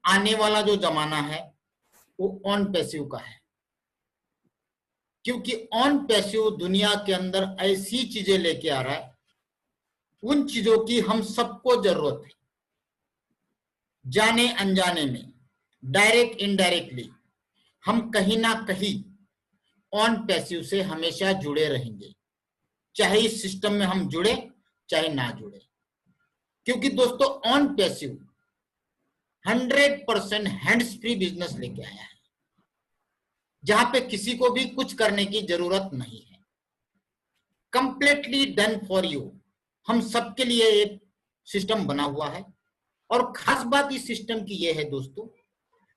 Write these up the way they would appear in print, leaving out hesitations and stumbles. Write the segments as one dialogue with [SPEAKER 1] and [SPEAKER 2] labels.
[SPEAKER 1] आने वाला जो जमाना है वो ऑन पैसिव का है, क्योंकि ऑन पैसिव दुनिया के अंदर ऐसी चीजें लेके आ रहा है, उन चीजों की हम सबको जरूरत है। जाने अनजाने में, डायरेक्ट इनडायरेक्टली, हम कहीं ना कहीं ऑन पैसिव से हमेशा जुड़े रहेंगे, चाहे इस सिस्टम में हम जुड़े चाहे ना जुड़े। क्योंकि दोस्तों on passive 100% hands free business लेके आया है, जहां पे किसी को भी कुछ करने की जरूरत नहीं है, कंप्लीटली डन फॉर यू। हम सबके लिए एक सिस्टम बना हुआ है। और खास बात इस सिस्टम की यह है दोस्तों,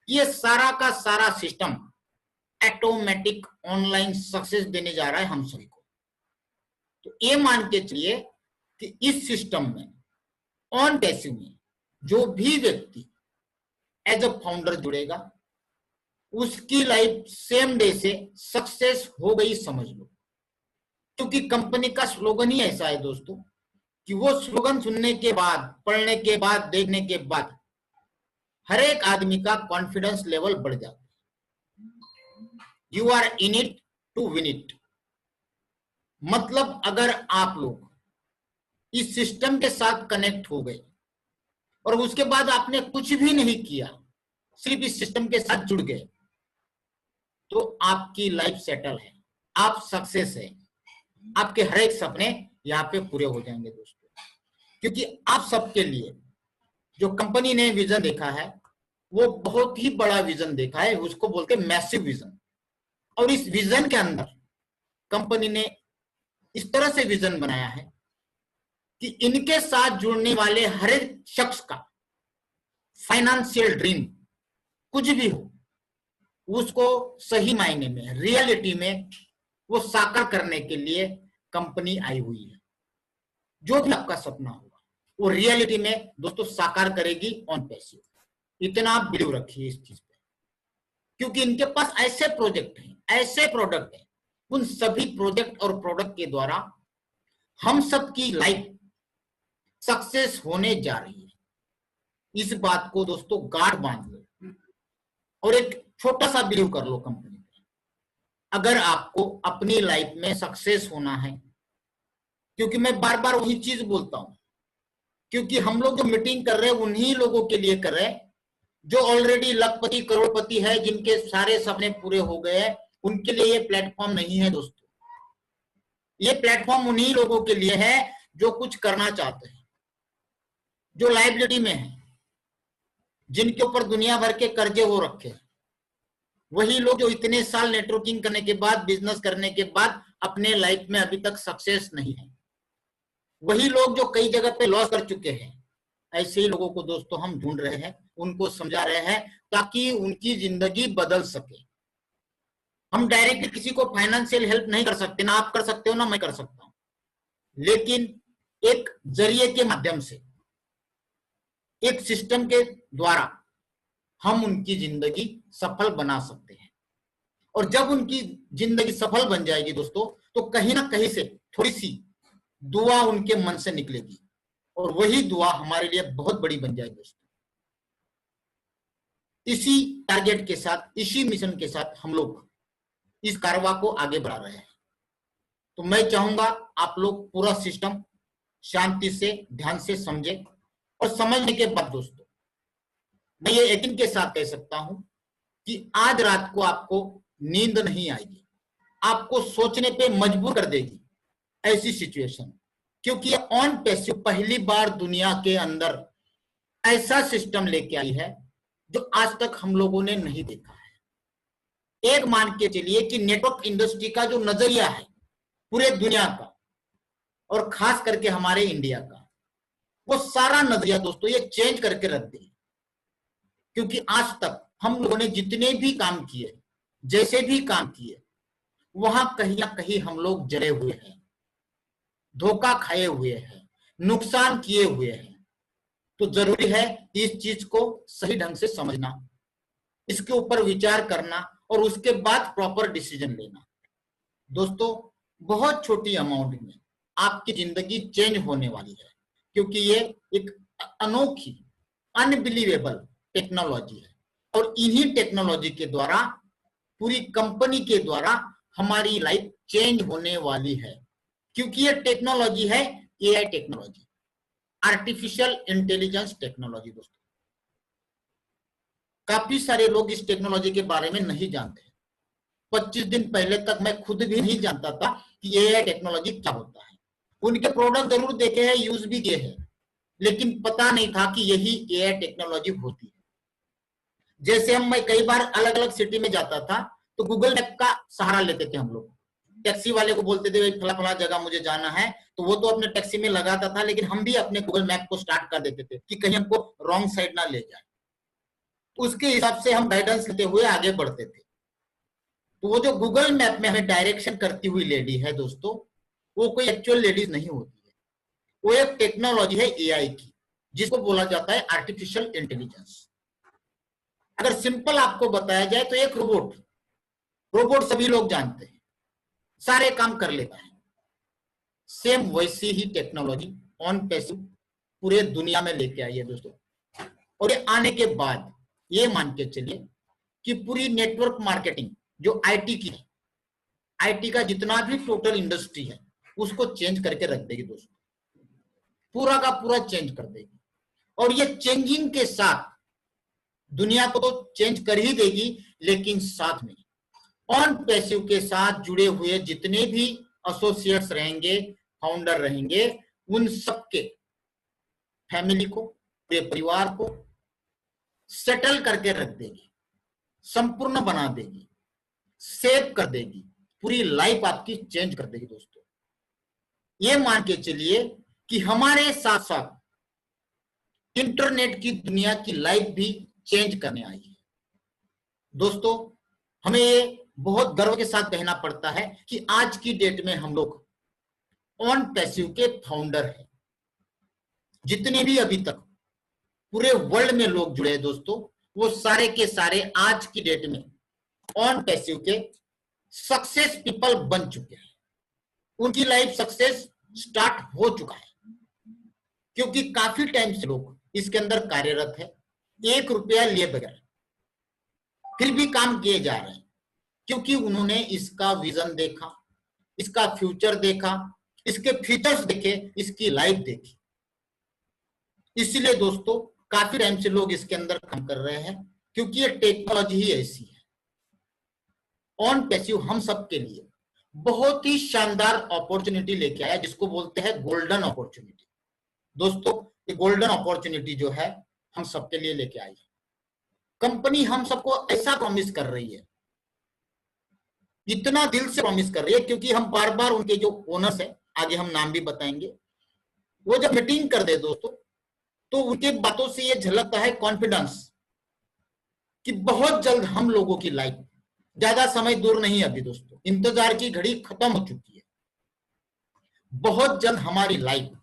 [SPEAKER 1] ये सारा का सारा सिस्टम ऑटोमेटिक ऑनलाइन सक्सेस देने जा रहा है हम सभी को। तो ये मान के चलिए कि इस सिस्टम में ऑन पैसिव में जो भी व्यक्ति एज अ फाउंडर जुड़ेगा, उसकी लाइफ सेम डे से सक्सेस हो गई समझ लो। क्योंकि कंपनी का स्लोगन ही ऐसा है दोस्तों कि वो स्लोगन सुनने के बाद, पढ़ने के बाद, देखने के बाद हर एक आदमी का कॉन्फिडेंस लेवल बढ़ जाता है। You are in it to win it. मतलब अगर आप लोग इस सिस्टम के साथ कनेक्ट हो गए और उसके बाद आपने कुछ भी नहीं किया, सिर्फ इस सिस्टम के साथ जुड़ गए, तो आपकी लाइफ सेटल है, आप सक्सेस है, आपके हर एक सपने यहाँ पे पूरे हो जाएंगे दोस्तों। क्योंकि आप सबके लिए जो कंपनी ने विजन देखा है वो बहुत ही बड़ा विजन देखा है, उसको बोलते हैं मैसिव विजन। और इस विजन के अंदर कंपनी ने इस तरह से विजन बनाया है कि इनके साथ जुड़ने वाले हर एक शख्स का फाइनेंशियल ड्रीम कुछ भी हो, उसको सही मायने में, रियलिटी में वो साकार करने के लिए कंपनी आई हुई है। जो भी आपका सपना होगा वो रियलिटी में दोस्तों साकार करेगी ऑन पैसिव। इतना आप बिलीव रखिए इस चीज पे, क्योंकि इनके पास ऐसे प्रोजेक्ट हैं, ऐसे प्रोडक्ट हैं, उन सभी प्रोजेक्ट और प्रोडक्ट के द्वारा हम सबकी लाइफ सक्सेस होने जा रही है। इस बात को दोस्तों गाढ़ बांध लो और एक छोटा सा बिलीव कर लो कंपनी पे। अगर आपको अपनी लाइफ में सक्सेस होना है, क्योंकि मैं बार बार वही चीज बोलता हूं, क्योंकि हम लोग जो मीटिंग कर रहे हैं उन्हीं लोगों के लिए कर रहे हैं जो ऑलरेडी लखपति करोड़पति है, जिनके सारे सपने पूरे हो गए हैं। उनके लिए ये प्लेटफॉर्म नहीं है दोस्तों, ये प्लेटफॉर्म उन्हीं लोगों के लिए है जो कुछ करना चाहते हैं, जो लाइबिलिटी में है, जिनके ऊपर दुनिया भर के कर्जे हो रखे हैं। वही लोग जो इतने साल नेटवर्किंग करने के बाद, बिजनेस करने के बाद अपने लाइफ में अभी तक सक्सेस नहीं है। वही लोग जो कई जगह पे लॉस कर चुके हैं। ऐसे ही लोगों को दोस्तों हम ढूंढ रहे हैं, उनको समझा रहे हैं ताकि उनकी जिंदगी बदल सके। हम डायरेक्टली किसी को फाइनेंशियल हेल्प नहीं कर सकते, ना आप कर सकते हो ना मैं कर सकता हूं, लेकिन एक जरिए के माध्यम से, एक सिस्टम के द्वारा हम उनकी जिंदगी सफल बना सकते हैं। और जब उनकी जिंदगी सफल बन जाएगी दोस्तों, तो कहीं ना कहीं से थोड़ी सी दुआ उनके मन से निकलेगी और वही दुआ हमारे लिए बहुत बड़ी बन जाएगी दोस्तों। इसी टारगेट के साथ, इसी मिशन के साथ हम लोग इस कारवा को आगे बढ़ा रहे हैं। तो मैं चाहूंगा आप लोग पूरा सिस्टम शांति से, ध्यान से समझे, और समझने के बाद दोस्तों मैं ये यकीन के साथ कह सकता हूं कि आज रात को आपको नींद नहीं आएगी, आपको सोचने पे मजबूर कर देगी ऐसी सिचुएशन। क्योंकि ऑन पैसिव पहली बार दुनिया के अंदर ऐसा सिस्टम लेके आई है जो आज तक हम लोगों ने नहीं देखा है। एक मान के चलिए कि नेटवर्क इंडस्ट्री का जो नजरिया है पूरे दुनिया का और खास करके हमारे इंडिया का, वो सारा नजरिया दोस्तों ये चेंज करके रख देगी। क्योंकि आज तक हम लोगों ने जितने भी काम किए, जैसे भी काम किए, वहां कहीं ना कहीं हम लोग जड़े हुए हैं, धोखा खाए हुए हैं, नुकसान किए हुए हैं। तो जरूरी है इस चीज को सही ढंग से समझना, इसके ऊपर विचार करना और उसके बाद प्रॉपर डिसीजन लेना। दोस्तों बहुत छोटी अमाउंट में आपकी जिंदगी चेंज होने वाली है, क्योंकि ये एक अनोखी, अनबिलीवेबल टेक्नोलॉजी है, और इन्हीं टेक्नोलॉजी के द्वारा, पूरी कंपनी के द्वारा हमारी लाइफ चेंज होने वाली है। क्योंकि ये टेक्नोलॉजी है AI technology, artificial intelligence technology. दोस्तों, काफी सारे लोग इस टेक्नोलॉजी के बारे में नहीं जानते। 25 दिन पहले तक मैं खुद भी नहीं जानता था कि एआई टेक्नोलॉजी क्या होता है। उनके प्रोडक्ट जरूर देखे हैं, यूज भी किए हैं, लेकिन पता नहीं था कि यही एआई टेक्नोलॉजी होती है। जैसे मैं कई बार अलग अलग सिटी में जाता था तो गूगल मैप का सहारा लेते थे हम लोग। टैक्सी वाले को बोलते थे फला फला जगह मुझे जाना है, तो वो तो अपने टैक्सी में लगाता था, लेकिन हम भी अपने गूगल मैप को स्टार्ट कर देते थे कि कहीं हमको रॉन्ग साइड ना ले जाए। उसके हिसाब से हम गाइडेंस लेते हुए आगे बढ़ते थे। तो वो जो गूगल मैप में हमें डायरेक्शन करती हुई लेडी है दोस्तों, वो कोई एक्चुअल लेडीज नहीं होती है, वो एक टेक्नोलॉजी है एआई की, जिसको बोला जाता है आर्टिफिशियल इंटेलिजेंस। अगर सिंपल आपको बताया जाए तो एक रोबोट, रोबोट सभी लोग जानते हैं, सारे काम कर लेता है। सेम वैसी ही टेक्नोलॉजी ऑन पैसिव पूरे दुनिया में लेके आई है दोस्तों। और ये आने के बाद ये मान के चलिए कि पूरी नेटवर्क मार्केटिंग जो आईटी की है, आईटी का जितना भी टोटल इंडस्ट्री है उसको चेंज करके रख देगी दोस्तों, पूरा का पूरा चेंज कर देगी। और ये चेंजिंग के साथ दुनिया को तो चेंज कर ही देगी, लेकिन साथ में ऑन पैसिव के साथ जुड़े हुए जितने भी एसोसिएट्स रहेंगे, फाउंडर रहेंगे, उन सबके फैमिली को, पूरे परिवार को सेटल करके रख देगी, संपूर्ण बना देगी, सेव कर देगी, पूरी लाइफ आपकी चेंज कर देगी दोस्तों। ये मान के चलिए कि हमारे साथ साथ इंटरनेट की दुनिया की लाइफ भी चेंज करने आई है दोस्तों। हमें ये बहुत गर्व के साथ कहना पड़ता है कि आज की डेट में हम लोग ऑन पैसिव के फाउंडर हैं। जितने भी अभी तक पूरे वर्ल्ड में लोग जुड़े हैं दोस्तों, वो सारे के सारे आज की डेट में ऑन पैसिव के सक्सेस पीपल बन चुके हैं। उनकी लाइफ सक्सेस स्टार्ट हो चुका है, क्योंकि काफी टाइम से लोग इसके अंदर कार्यरत है, 1 रुपया लिए बगैर, फिर भी काम किए जा रहे हैं, क्योंकि उन्होंने इसका विजन देखा, इसका फ्यूचर देखा, इसके फीचर्स देखे, इसकी लाइफ देखी। इसीलिए दोस्तों काफी टाइम से लोग इसके अंदर काम कर रहे हैं, क्योंकि ये टेक्नोलॉजी ही ऐसी है। ऑन पैसिव हम सबके लिए बहुत ही शानदार अपॉर्चुनिटी लेके आया, जिसको बोलते हैं गोल्डन अपॉर्चुनिटी। दोस्तों, ये गोल्डन अपॉर्चुनिटी जो है हम सबके लिए लेके आई है। कंपनी हम सबको ऐसा प्रॉमिस कर रही है, इतना दिल से प्रॉमिस कर रही है, क्योंकि हम बार बार उनके जो ओनर्स है, आगे हम नाम भी बताएंगे, वो जब मीटिंग कर दे दोस्तों, तो उनके बातों से ये झलकता है कॉन्फिडेंस कि बहुत जल्द हम लोगों की लाइफ, ज्यादा समय दूर नहीं अभी दोस्तों, इंतजार की घड़ी खत्म हो चुकी है, बहुत जल्द हमारी लाइफ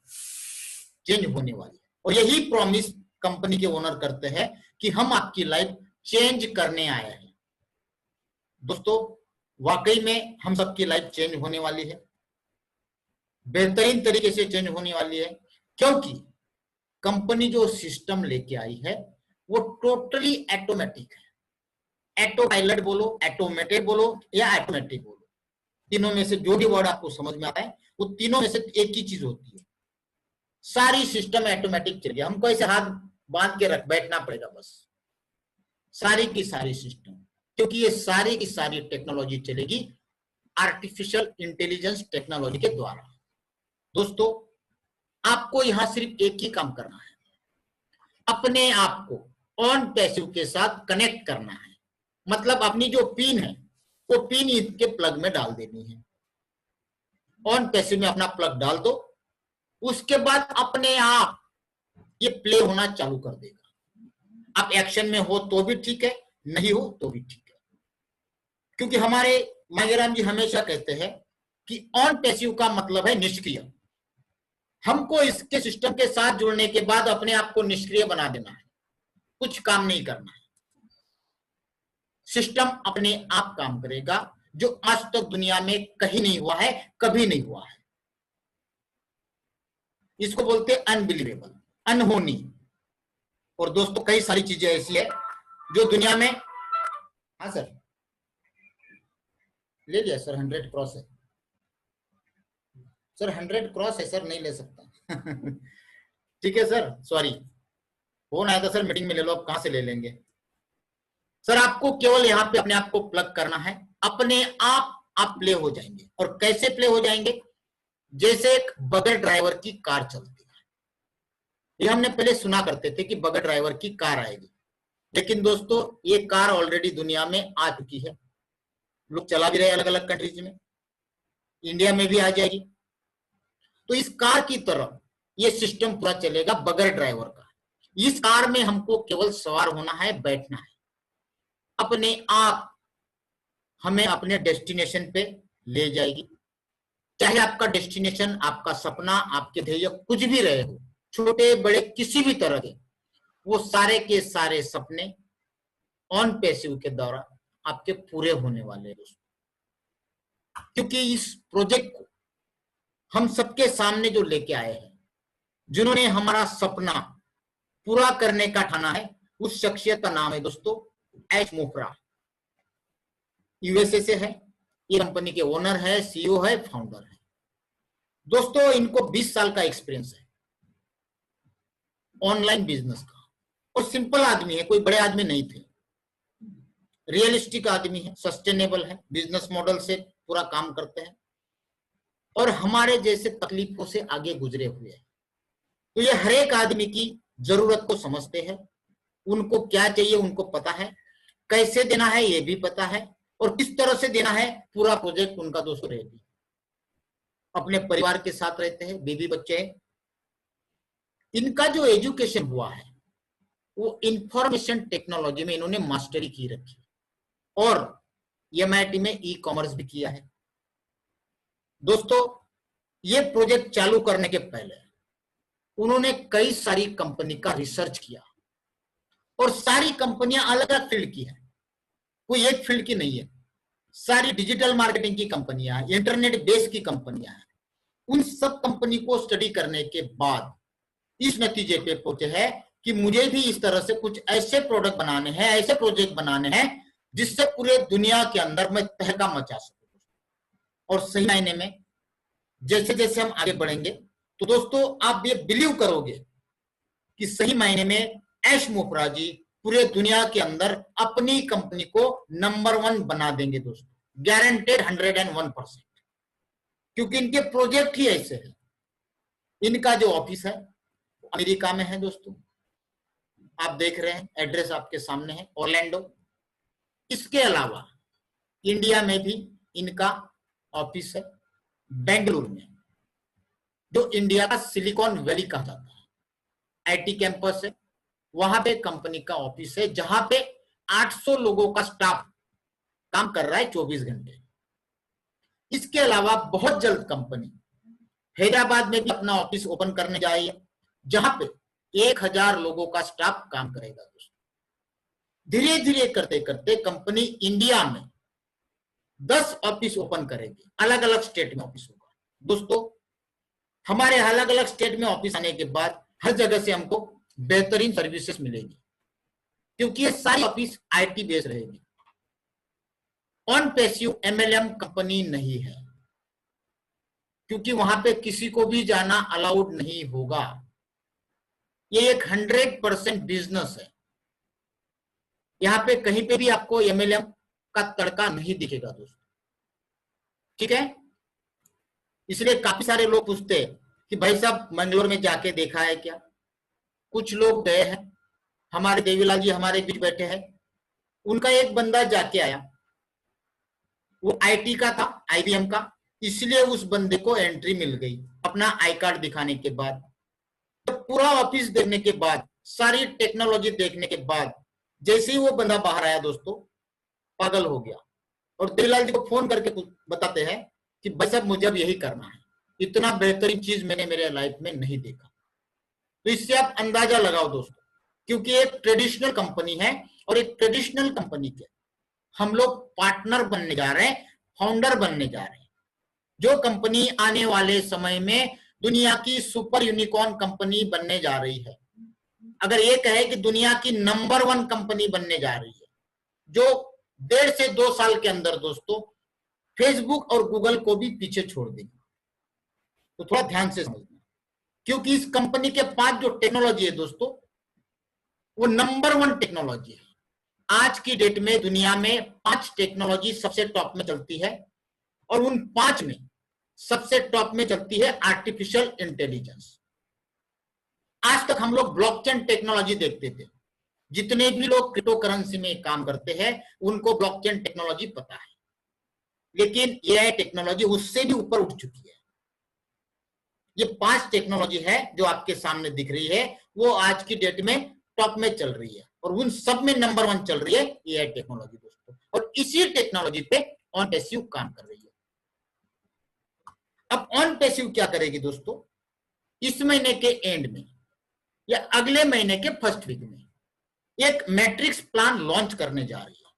[SPEAKER 1] चेंज होने वाली है। और यही प्रॉमिस कंपनी के ओनर करते हैं कि हम आपकी लाइफ चेंज करने आए हैं। दोस्तों, वाकई में हम सबकी लाइफ चेंज होने वाली है, बेहतरीन तरीके से चेंज होने वाली है, क्योंकि कंपनी जो सिस्टम लेके आई है वो टोटली ऑटोमेटिक है। ऑटो पायलट बोलो, ऑटोमेटेड बोलो या ऑटोमेटिक बोलो, तीनों में से जो भी वर्ड आपको समझ में आता है, वो तीनों में से एक ही चीज होती है। सारी सिस्टम ऑटोमेटिक चल गया, हमको ऐसे हाथ बांध के रख बैठना पड़ेगा बस, सारी की सारी सिस्टम, क्योंकि ये सारी की सारी टेक्नोलॉजी चलेगी आर्टिफिशियल इंटेलिजेंस टेक्नोलॉजी के द्वारा। दोस्तों, आपको यहां सिर्फ एक ही काम करना है, अपने आप को ऑन पैसिव के साथ कनेक्ट करना है। मतलब अपनी जो पिन है वो पिन इसके प्लग में डाल देनी है, ऑन पैसिव में अपना प्लग डाल दो, उसके बाद अपने आप ये प्ले होना चालू कर देगा। आप एक्शन में हो तो भी ठीक है, नहीं हो तो भी ठीक है, क्योंकि हमारे मांगेराम जी हमेशा कहते हैं कि ऑन पैसिव का मतलब है निष्क्रिय। हमको इसके सिस्टम के साथ जुड़ने के बाद अपने आप को निष्क्रिय बना देना है, कुछ काम नहीं करना है, सिस्टम अपने आप काम करेगा, जो आज तक दुनिया में कहीं नहीं हुआ है, कभी नहीं हुआ है। इसको बोलते हैं अनबिलीवेबल, अनहोनी। और दोस्तों कई सारी चीजें ऐसी है जो दुनिया में, हाँ सर ले लिया सर, 100 क्रॉस है सर, 100 क्रॉस है सर, नहीं ले सकता। ठीक है सर, सॉरी, फोन आया था सर, मीटिंग में ले लो, अब कहां से ले लेंगे सर। आपको केवल यहाँ पे अपने आप को प्लग करना है, अपने आप प्ले हो जाएंगे। और कैसे प्ले हो जाएंगे? जैसे एक बगैर ड्राइवर की कार चलती है, ये हमने पहले सुना करते थे कि बगैर ड्राइवर की कार आएगी, लेकिन दोस्तों ये कार ऑलरेडी दुनिया में आ चुकी है, लोग चला भी रहे अलग अलग कंट्रीज में, इंडिया में भी आ जाएगी। तो इस कार की तरह ये सिस्टम पूरा चलेगा बगैर ड्राइवर का। इस कार में हमको केवल सवार होना है, बैठना है, अपने आप हमें अपने डेस्टिनेशन पे ले जाएगी। चाहे आपका डेस्टिनेशन, आपका सपना, आपके ध्येय कुछ भी रहे हो, छोटे बड़े किसी भी तरह के, वो सारे के सारे सपने ऑन पैसिव के द्वारा आपके पूरे होने वाले हैं दोस्तों। क्योंकि इस प्रोजेक्ट को हम सबके सामने जो लेके आए हैं, जिन्होंने हमारा सपना पूरा करने का ठाना है, उस शख्सियत का नाम है दोस्तों ऐश मोफरा। यूएसए से है, ये कंपनी के ओनर है, सीईओ है, फाउंडर है दोस्तों। इनको 20 साल का एक्सपीरियंस है ऑनलाइन बिजनेस का, और सिंपल आदमी है, कोई बड़े आदमी नहीं थे, रियलिस्टिक आदमी है, सस्टेनेबल है, बिजनेस मॉडल से पूरा काम करते हैं, और हमारे जैसे तकलीफों से आगे गुजरे हुए हैं। तो ये हर एक आदमी की जरूरत को समझते हैं, उनको क्या चाहिए उनको पता है, कैसे देना है ये भी पता है, और किस तरह से देना है पूरा प्रोजेक्ट उनका दोस्तों रहती है। अपने परिवार के साथ रहते हैं, बीवी बच्चे हैं। इनका जो एजुकेशन हुआ है वो इंफॉर्मेशन टेक्नोलॉजी में इन्होंने मास्टरी की रखी, और MIT में ई कॉमर्स भी किया है दोस्तों। ये प्रोजेक्ट चालू करने के पहले उन्होंने कई सारी कंपनी का रिसर्च किया, और सारी कंपनियां अलग अलग फील्ड की है, कोई एक फील्ड की नहीं है, सारी डिजिटल मार्केटिंग की कंपनियां हैं, इंटरनेट बेस की कंपनियां हैं। उन सब कंपनी को स्टडी करने के बाद इस नतीजे पे पहुंचे हैं कि मुझे भी इस तरह से कुछ ऐसे प्रोडक्ट बनाने हैं, ऐसे प्रोजेक्ट बनाने हैं जिससे पूरे दुनिया के अंदर मैं तहलका मचा सकूं। और सही मायने में जैसे जैसे हम आगे बढ़ेंगे तो दोस्तों आप ये बिलीव करोगे कि सही मायने में ऐश मोफरा जी पूरे दुनिया के अंदर अपनी कंपनी को नंबर 1 बना देंगे दोस्तों, गारंटेड 101%, क्योंकि इनके प्रोजेक्ट ही ऐसे हैं। इनका जो ऑफिस है अमेरिका में है दोस्तों, आप देख रहे हैं, एड्रेस आपके सामने है, ऑरलैंडो। इसके अलावा इंडिया में भी इनका ऑफिस है, बेंगलुरु में, जो इंडिया का सिलिकॉन वैली कहा जाता है, IT कैंपस है, वहां पे कंपनी का ऑफिस है, जहां पे 800 लोगों का स्टाफ काम कर रहा है 24 घंटे। इसके अलावा बहुत जल्द कंपनी हैदराबाद में भी अपना ऑफिस ओपन करने जा रही है, जहां पे 1000 लोगों का स्टाफ काम करेगा दोस्तों। धीरे धीरे करते करते कंपनी इंडिया में 10 ऑफिस ओपन करेगी, अलग अलग स्टेट में ऑफिस होगा दोस्तों। हमारे अलग अलग स्टेट में ऑफिस आने के बाद हर जगह से हमको बेहतरीन सर्विसेज मिलेगी, क्योंकि ये सारी ऑफिस IT बेस्ड रहेगी। ऑन पैसिव MLM कंपनी नहीं है, क्योंकि वहां पे किसी को भी जाना अलाउड नहीं होगा। ये एक 100% बिजनेस है, यहां पे कहीं पे भी आपको MLM का तड़का नहीं दिखेगा दोस्तों, ठीक है। इसलिए काफी सारे लोग पूछते हैं कि भाई साहब मंगलोर में जाके देखा है क्या? कुछ लोग गए हैं, हमारे देवीलाल जी हमारे बीच बैठे हैं, उनका एक बंदा जाके आया, वो IT का था, IBM का, इसलिए उस बंदे को एंट्री मिल गई अपना आई कार्ड दिखाने के बाद। तो पूरा ऑफिस देखने के बाद, सारी टेक्नोलॉजी देखने के बाद, जैसे ही वो बंदा बाहर आया दोस्तों, पागल हो गया, और देवीलाल जी को फोन करके बताते हैं कि भाई साहब मुझे अब यही करना है, इतना बेहतरीन चीज मैंने मेरे लाइफ में नहीं देखा। तो इससे आप अंदाजा लगाओ दोस्तों, क्योंकि एक ट्रेडिशनल कंपनी है, और एक ट्रेडिशनल कंपनी के हम लोग पार्टनर बनने जा रहे हैं, फाउंडर बनने जा रहे हैं, जो कंपनी आने वाले समय में दुनिया की सुपर यूनिकॉर्न कंपनी बनने जा रही है। अगर ये कहे कि दुनिया की नंबर 1 कंपनी बनने जा रही है, जो 1.5 से 2 साल के अंदर दोस्तों फेसबुक और गूगल को भी पीछे छोड़ देगी, तो थोड़ा ध्यान से समझना, क्योंकि इस कंपनी के पास जो टेक्नोलॉजी है दोस्तों, वो नंबर 1 टेक्नोलॉजी है। आज की डेट में दुनिया में 5 टेक्नोलॉजी सबसे टॉप में चलती है, और उन 5 में सबसे टॉप में चलती है आर्टिफिशियल इंटेलिजेंस। आज तक हम लोग ब्लॉकचेन टेक्नोलॉजी देखते थे, जितने भी लोग क्रिप्टो करेंसी में काम करते हैं उनको ब्लॉकचेन टेक्नोलॉजी पता है, लेकिन एआई टेक्नोलॉजी उससे भी ऊपर उठ चुकी है। ये 5 टेक्नोलॉजी है जो आपके सामने दिख रही है, वो आज की डेट में टॉप में चल रही है, और उन सब में नंबर 1 चल रही है एआई टेक्नोलॉजी दोस्तों, और इसी टेक्नोलॉजी पे ऑन पैसिव काम कर रही है। अब ऑन पैसिव क्या करेगी दोस्तों, इस महीने के एंड में या अगले महीने के फर्स्ट वीक में एक मैट्रिक्स प्लान लॉन्च करने जा रही है।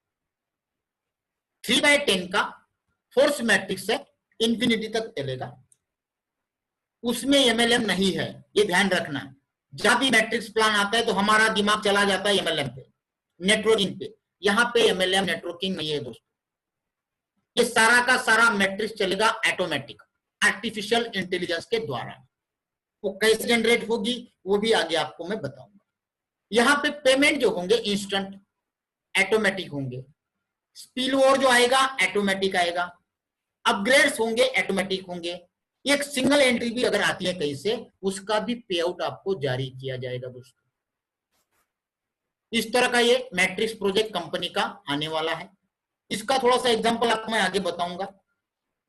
[SPEAKER 1] 3/10 का फोर्स मैट्रिक्स है, इंफिनिटी तक चलेगा, उसमें एमएलएम नहीं है, ये ध्यान रखना। जब भी मैट्रिक्स प्लान आता है तो हमारा दिमाग चला जाता है एमएलएम पे, नेटवर्किंग पे। यहां पे एमएलएम नेटवर्किंग नहीं है दोस्तों, ये सारा का सारा मैट्रिक्स चलेगा ऑटोमेटिक, आर्टिफिशियल इंटेलिजेंस के द्वारा। वो कैसे जनरेट होगी वो भी आगे आपको मैं बताऊंगा। यहाँ पे पेमेंट जो होंगे इंस्टेंट ऑटोमेटिक होंगे, स्पिल ओवर जो आएगा ऑटोमेटिक आएगा, अपग्रेड्स होंगे ऑटोमेटिक होंगे, एक सिंगल एंट्री भी अगर आती है कहीं से उसका भी पे आउट आपको जारी किया जाएगा दोस्तों। इस तरह का ये मैट्रिक्स प्रोजेक्ट कंपनी का आने वाला है। इसका थोड़ा सा एग्जांपल आपको मैं आगे बताऊंगा।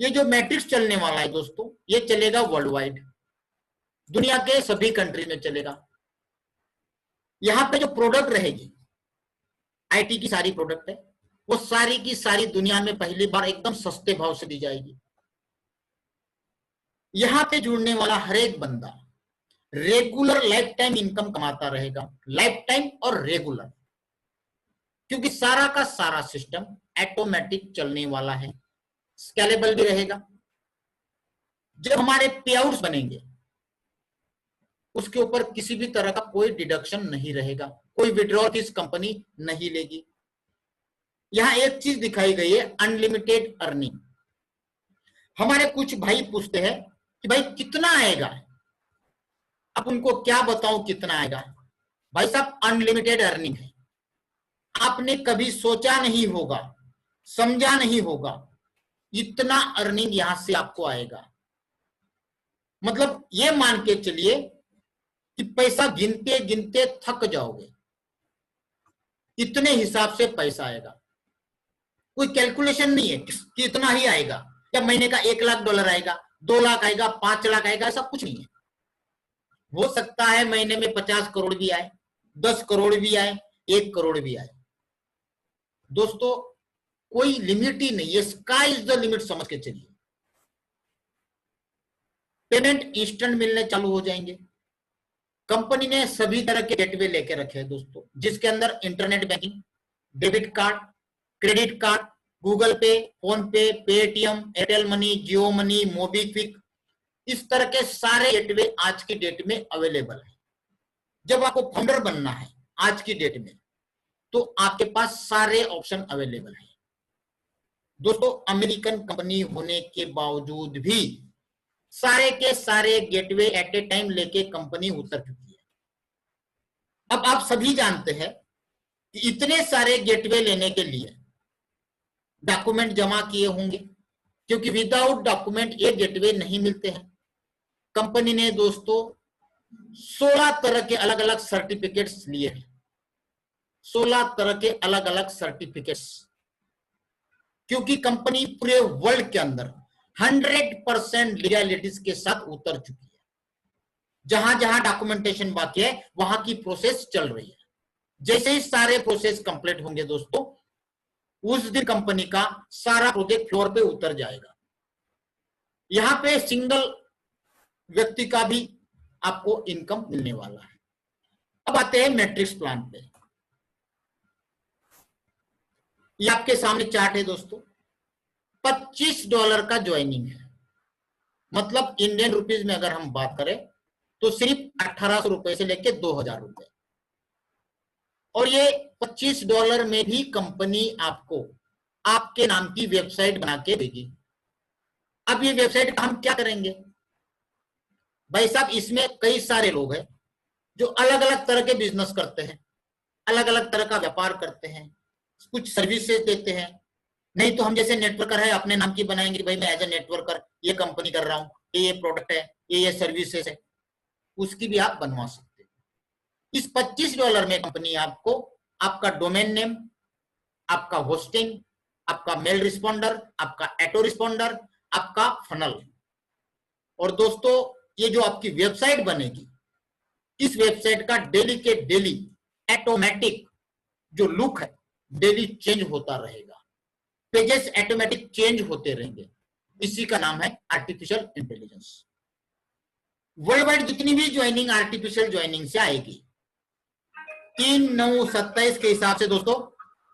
[SPEAKER 1] ये जो मैट्रिक्स चलने वाला है दोस्तों, ये चलेगा वर्ल्ड वाइड, दुनिया के सभी कंट्री में चलेगा। यहां पे जो प्रोडक्ट रहेगी, आईटी की सारी प्रोडक्ट है, वो सारी की सारी दुनिया में पहली बार एकदम सस्ते भाव से दी जाएगी। यहां पे जुड़ने वाला हर एक बंदा रेगुलर लाइफ टाइम इनकम कमाता रहेगा, लाइफ टाइम और रेगुलर, क्योंकि सारा का सारा सिस्टम ऑटोमेटिक चलने वाला है, स्केलेबल भी रहेगा। जब हमारे पे आउट्स बनेंगे उसके ऊपर किसी भी तरह का कोई डिडक्शन नहीं रहेगा, कोई विड्रॉ फीस कंपनी नहीं लेगी। यहां एक चीज दिखाई गई है, अनलिमिटेड अर्निंग। हमारे कुछ भाई पूछते हैं कि भाई कितना आएगा, अब उनको क्या बताऊं कितना आएगा। भाई साहब अनलिमिटेड अर्निंग है, आपने कभी सोचा नहीं होगा, समझा नहीं होगा, इतना अर्निंग यहां से आपको आएगा। मतलब ये मान के चलिए कि पैसा गिनते गिनते थक जाओगे, इतने हिसाब से पैसा आएगा। कोई कैलकुलेशन नहीं है कि इतना ही आएगा, या महीने का $1,00,000 आएगा, 2 लाख आएगा, 5 लाख आएगा, ऐसा कुछ नहीं है। हो सकता है महीने में 50 करोड़ भी आए, 10 करोड़ भी आए, 1 करोड़ भी आए। दोस्तों कोई लिमिट ही नहीं है, स्काई इज द लिमिट समझ के चलिए। पेमेंट इंस्टेंट मिलने चालू हो जाएंगे। कंपनी ने सभी तरह के गेटवे लेके रखे हैं दोस्तों, जिसके अंदर internet banking, debit card, credit card, Google पे, फोन पे, पेटीएम, एयरटेल मनी, जियो मनी, मोबीक्विक, इस तरह के सारे गेटवे आज की डेट में अवेलेबल है। जब आपको फाउंडर बनना है आज की डेट में, तो आपके पास सारे ऑप्शन अवेलेबल है दोस्तों। अमेरिकन कंपनी होने के बावजूद भी सारे के सारे गेटवे एट ए टाइम लेके कंपनी उतर चुकी है। अब आप सभी जानते हैं कि इतने सारे गेटवे लेने के लिए डॉक्यूमेंट जमा किए होंगे, क्योंकि विदाउट डॉक्यूमेंट ये गेटवे नहीं मिलते हैं। कंपनी ने दोस्तों 16 तरह के अलग अलग सर्टिफिकेट्स लिए हैं, 16 तरह के अलग अलग सर्टिफिकेट्स, क्योंकि कंपनी पूरे वर्ल्ड के अंदर 100% लीगलिटीज के साथ उतर चुकी है। जहां जहां डॉक्यूमेंटेशन बाकी है वहां की प्रोसेस चल रही है। जैसे ही सारे प्रोसेस कंप्लीट होंगे दोस्तों, उस दिन कंपनी का सारा प्रोजेक्ट फ्लोर पे उतर जाएगा। यहां पे सिंगल व्यक्ति का भी आपको इनकम मिलने वाला है। अब आते हैं मैट्रिक्स प्लान पे। ये आपके सामने चार्ट है दोस्तों। $25 का ज्वाइनिंग है, मतलब इंडियन रुपीज में अगर हम बात करें तो सिर्फ 1800 रुपए से लेके 2000 रुपए। और ये $25 में भी कंपनी आपको आपके नाम की वेबसाइट बना के देगी। अब ये वेबसाइट का हम क्या करेंगे भाई साहब, इसमें कई सारे लोग हैं जो अलग अलग तरह के बिजनेस करते हैं, अलग अलग तरह का व्यापार करते हैं, कुछ सर्विसेज देते हैं। नहीं तो हम जैसे नेटवर्कर है अपने नाम की बनाएंगे, भाई मैं एज ए नेटवर्कर ये कंपनी कर रहा हूँ, ये प्रोडक्ट है, ये सर्विसेज है, उसकी भी आप बनवा सकते हो। इस $25 में कंपनी आपको आपका डोमेन नेम, आपका होस्टिंग, आपका मेल रिस्पॉन्डर, आपका ऑटो रिस्पॉन्डर, आपका फनल, और दोस्तों ये जो आपकी वेबसाइट बनेगी, इस वेबसाइट का डेली के डेली ऑटोमेटिक जो लुक है डेली चेंज होता रहेगा, पेजेस ऑटोमेटिक चेंज होते रहेंगे। इसी का नाम है आर्टिफिशियल इंटेलिजेंस। वर्ल्ड वाइड जितनी भी ज्वाइनिंग आर्टिफिशियल ज्वाइनिंग से आएगी, 3-9-27 के हिसाब से दोस्तों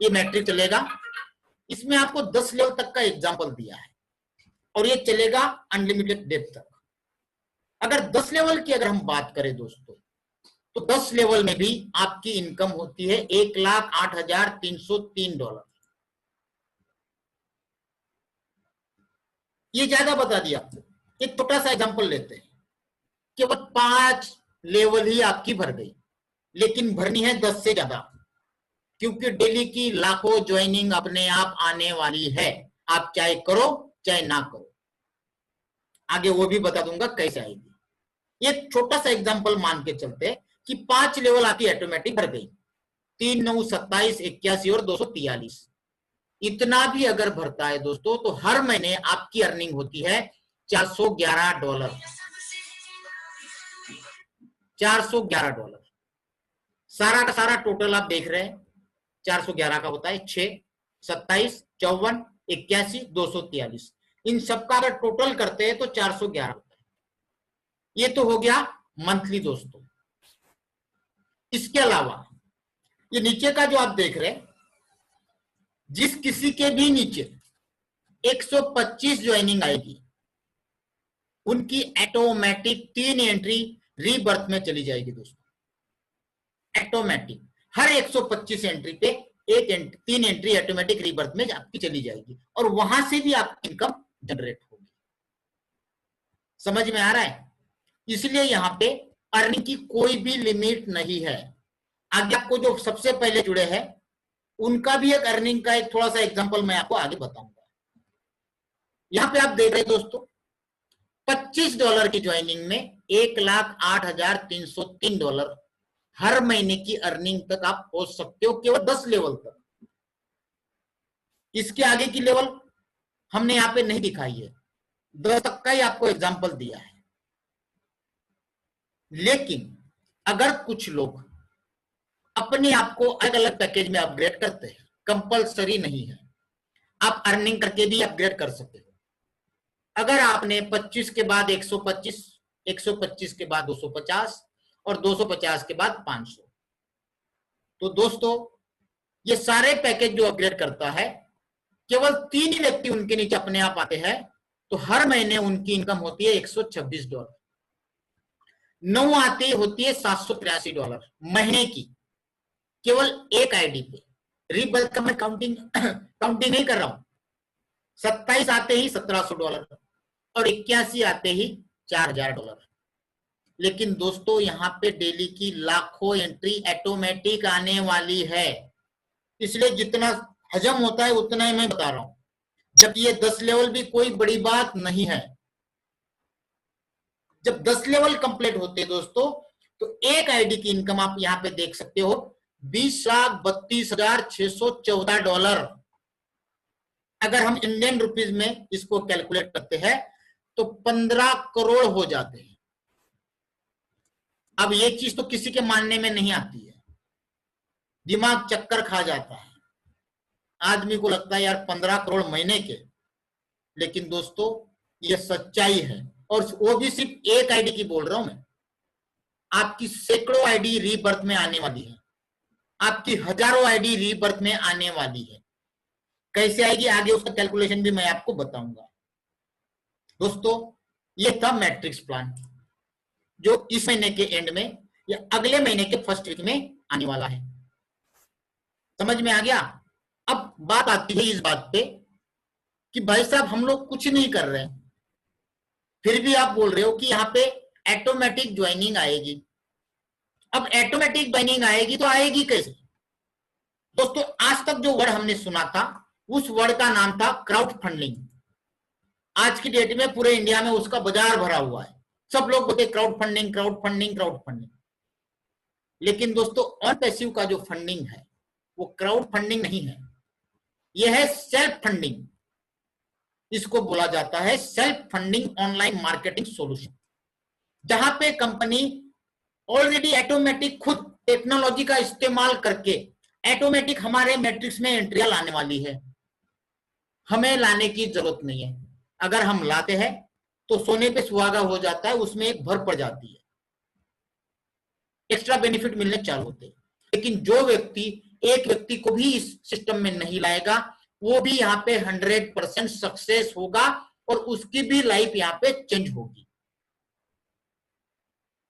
[SPEAKER 1] ये मैट्रिक चलेगा। इसमें आपको 10 लेवल तक का एग्जांपल दिया है और ये चलेगा अनलिमिटेड डेप्थ तक। अगर 10 लेवल की अगर हम बात करें दोस्तों, तो 10 लेवल में भी आपकी इनकम होती है $1,08,303। ये ज्यादा बता दिया आपको। एक छोटा सा एग्जांपल लेते हैं, केवल 5 लेवल ही आपकी भर गई, लेकिन भरनी है 10 से ज्यादा, क्योंकि डेली की लाखों ज्वाइनिंग अपने आप आने वाली है। आप चाहे करो चाहे ना करो, आगे वो भी बता दूंगा कैसे आएगी। एक छोटा सा एग्जांपल मान के चलते कि 5 लेवल आपकी ऑटोमेटिक भर गई, 3, 9, 27, 81 और 243। इतना भी अगर भरता है दोस्तों, तो हर महीने आपकी अर्निंग होती है $411। $411 सारा का सारा टोटल आप देख रहे हैं, 411 का होता है 6, 27, 54, 81, 243। इन सबका अगर टोटल करते हैं तो 411 होता है। ये तो हो गया मंथली दोस्तों। इसके अलावा ये नीचे का जो आप देख रहे हैं, जिस किसी के भी नीचे 125 ज्वाइनिंग आएगी, उनकी ऑटोमेटिक 3 एंट्री रीबर्थ में चली जाएगी दोस्तों। ऑटोमेटिक हर 125 एंट्री पे 3 एंट्री ऑटोमेटिक रीबर्थ में आपकी चली जाएगी और वहां से भी आपकी इनकम जनरेट होगी। समझ में आ रहा है? इसलिए यहां पे अर्निंग की कोई भी लिमिट नहीं है। आगे आपको जो सबसे पहले जुड़े हैं उनका भी एक अर्निंग का एक थोड़ा सा एग्जांपल मैं आपको आगे बताऊंगा। यहां पे आप देख रहे हैं दोस्तों, $25 की ज्वाइनिंग में $1,08,303 हर महीने की अर्निंग तक आप पहुंच सकते हो, केवल 10 लेवल तक। इसके आगे की लेवल हमने यहां पे नहीं दिखाई है, 10 तक का ही आपको एग्जांपल दिया है। लेकिन अगर कुछ लोग अपने आप को अलग अलग पैकेज में अपग्रेड करते हैं, कंपलसरी नहीं है, आप अर्निंग करके भी अपग्रेड कर सकते हो। अगर आपने 25 के बाद 125, 125 के बाद 250 और 250 के बाद 500, तो दोस्तों ये सारे पैकेज जो अपग्रेड करता है, केवल 3 ही व्यक्ति उनके नीचे अपने आप आते हैं, तो हर महीने उनकी इनकम होती है $126। 9 आती होती है $783 महीने की, केवल एक आईडी पे। रीबर्थ का मैं काउंटिंग नहीं कर रहा हूं। 27 आते ही $1,700 और 81 आते ही $4,000। लेकिन दोस्तों यहां पे डेली की लाखों एंट्री ऑटोमेटिक आने वाली है, इसलिए जितना हजम होता है उतना ही मैं बता रहा हूं। जबकि ये 10 लेवल भी कोई बड़ी बात नहीं है। जब 10 लेवल कंप्लीट होते हैं दोस्तों, तो एक आईडी की इनकम आप यहां पे देख सकते हो, $20,32,614। अगर हम इंडियन रुपीज में इसको कैलकुलेट करते हैं तो 15 करोड़ हो जाते हैं। अब ये चीज तो किसी के मानने में नहीं आती है, दिमाग चक्कर खा जाता है। आदमी को लगता है यार 15 करोड़ महीने के, लेकिन दोस्तों ये सच्चाई है। और वो भी सिर्फ एक आईडी की बोल रहा हूं मैं, आपकी सैकड़ों आईडी रीबर्थ में आने वाली है, आपकी हजारों आईडी रीबर्थ में आने वाली है। कैसे आएगी आगे उसका कैलकुलेशन भी मैं आपको बताऊंगा। दोस्तों ये था मैट्रिक्स प्लान, जो इस महीने के एंड में या अगले महीने के फर्स्ट वीक में आने वाला है। समझ में आ गया? अब बात आती है इस बात पे कि भाई साहब हम लोग कुछ नहीं कर रहे हैं, फिर भी आप बोल रहे हो कि यहाँ पे ऑटोमेटिक ज्वाइनिंग आएगी। अब ऑटोमेटिक ज्वाइनिंग आएगी तो आएगी कैसे? दोस्तों आज तक जो वर्ड हमने सुना था उस वर्ड का नाम था क्राउड फंडिंग। आज की डेट में पूरे इंडिया में उसका बाजार भरा हुआ है, सब लोग बोलते crowd funding crowd funding crowd funding. लेकिन दोस्तों ऑन पैसिव का जो फंडिंग है वो क्राउड फंडिंग नहीं है, यह है सेल्फ फंडिंग। इसको बोला जाता है self funding online marketing solution, जहां पे कंपनी ऑलरेडी ऑटोमेटिक खुद टेक्नोलॉजी का इस्तेमाल करके ऑटोमेटिक हमारे मैट्रिक्स में एंट्रियां लाने वाली है। हमें लाने की जरूरत नहीं है, अगर हम लाते हैं तो सोने पे सुहागा हो जाता है, उसमें एक भर पड़ जाती है, एक्स्ट्रा बेनिफिट मिलने चालू होते हैं। लेकिन जो व्यक्ति एक व्यक्ति को भी इस सिस्टम में नहीं लाएगा वो भी यहाँ पे 100% सक्सेस होगा और उसकी भी लाइफ यहाँ पे चेंज होगी।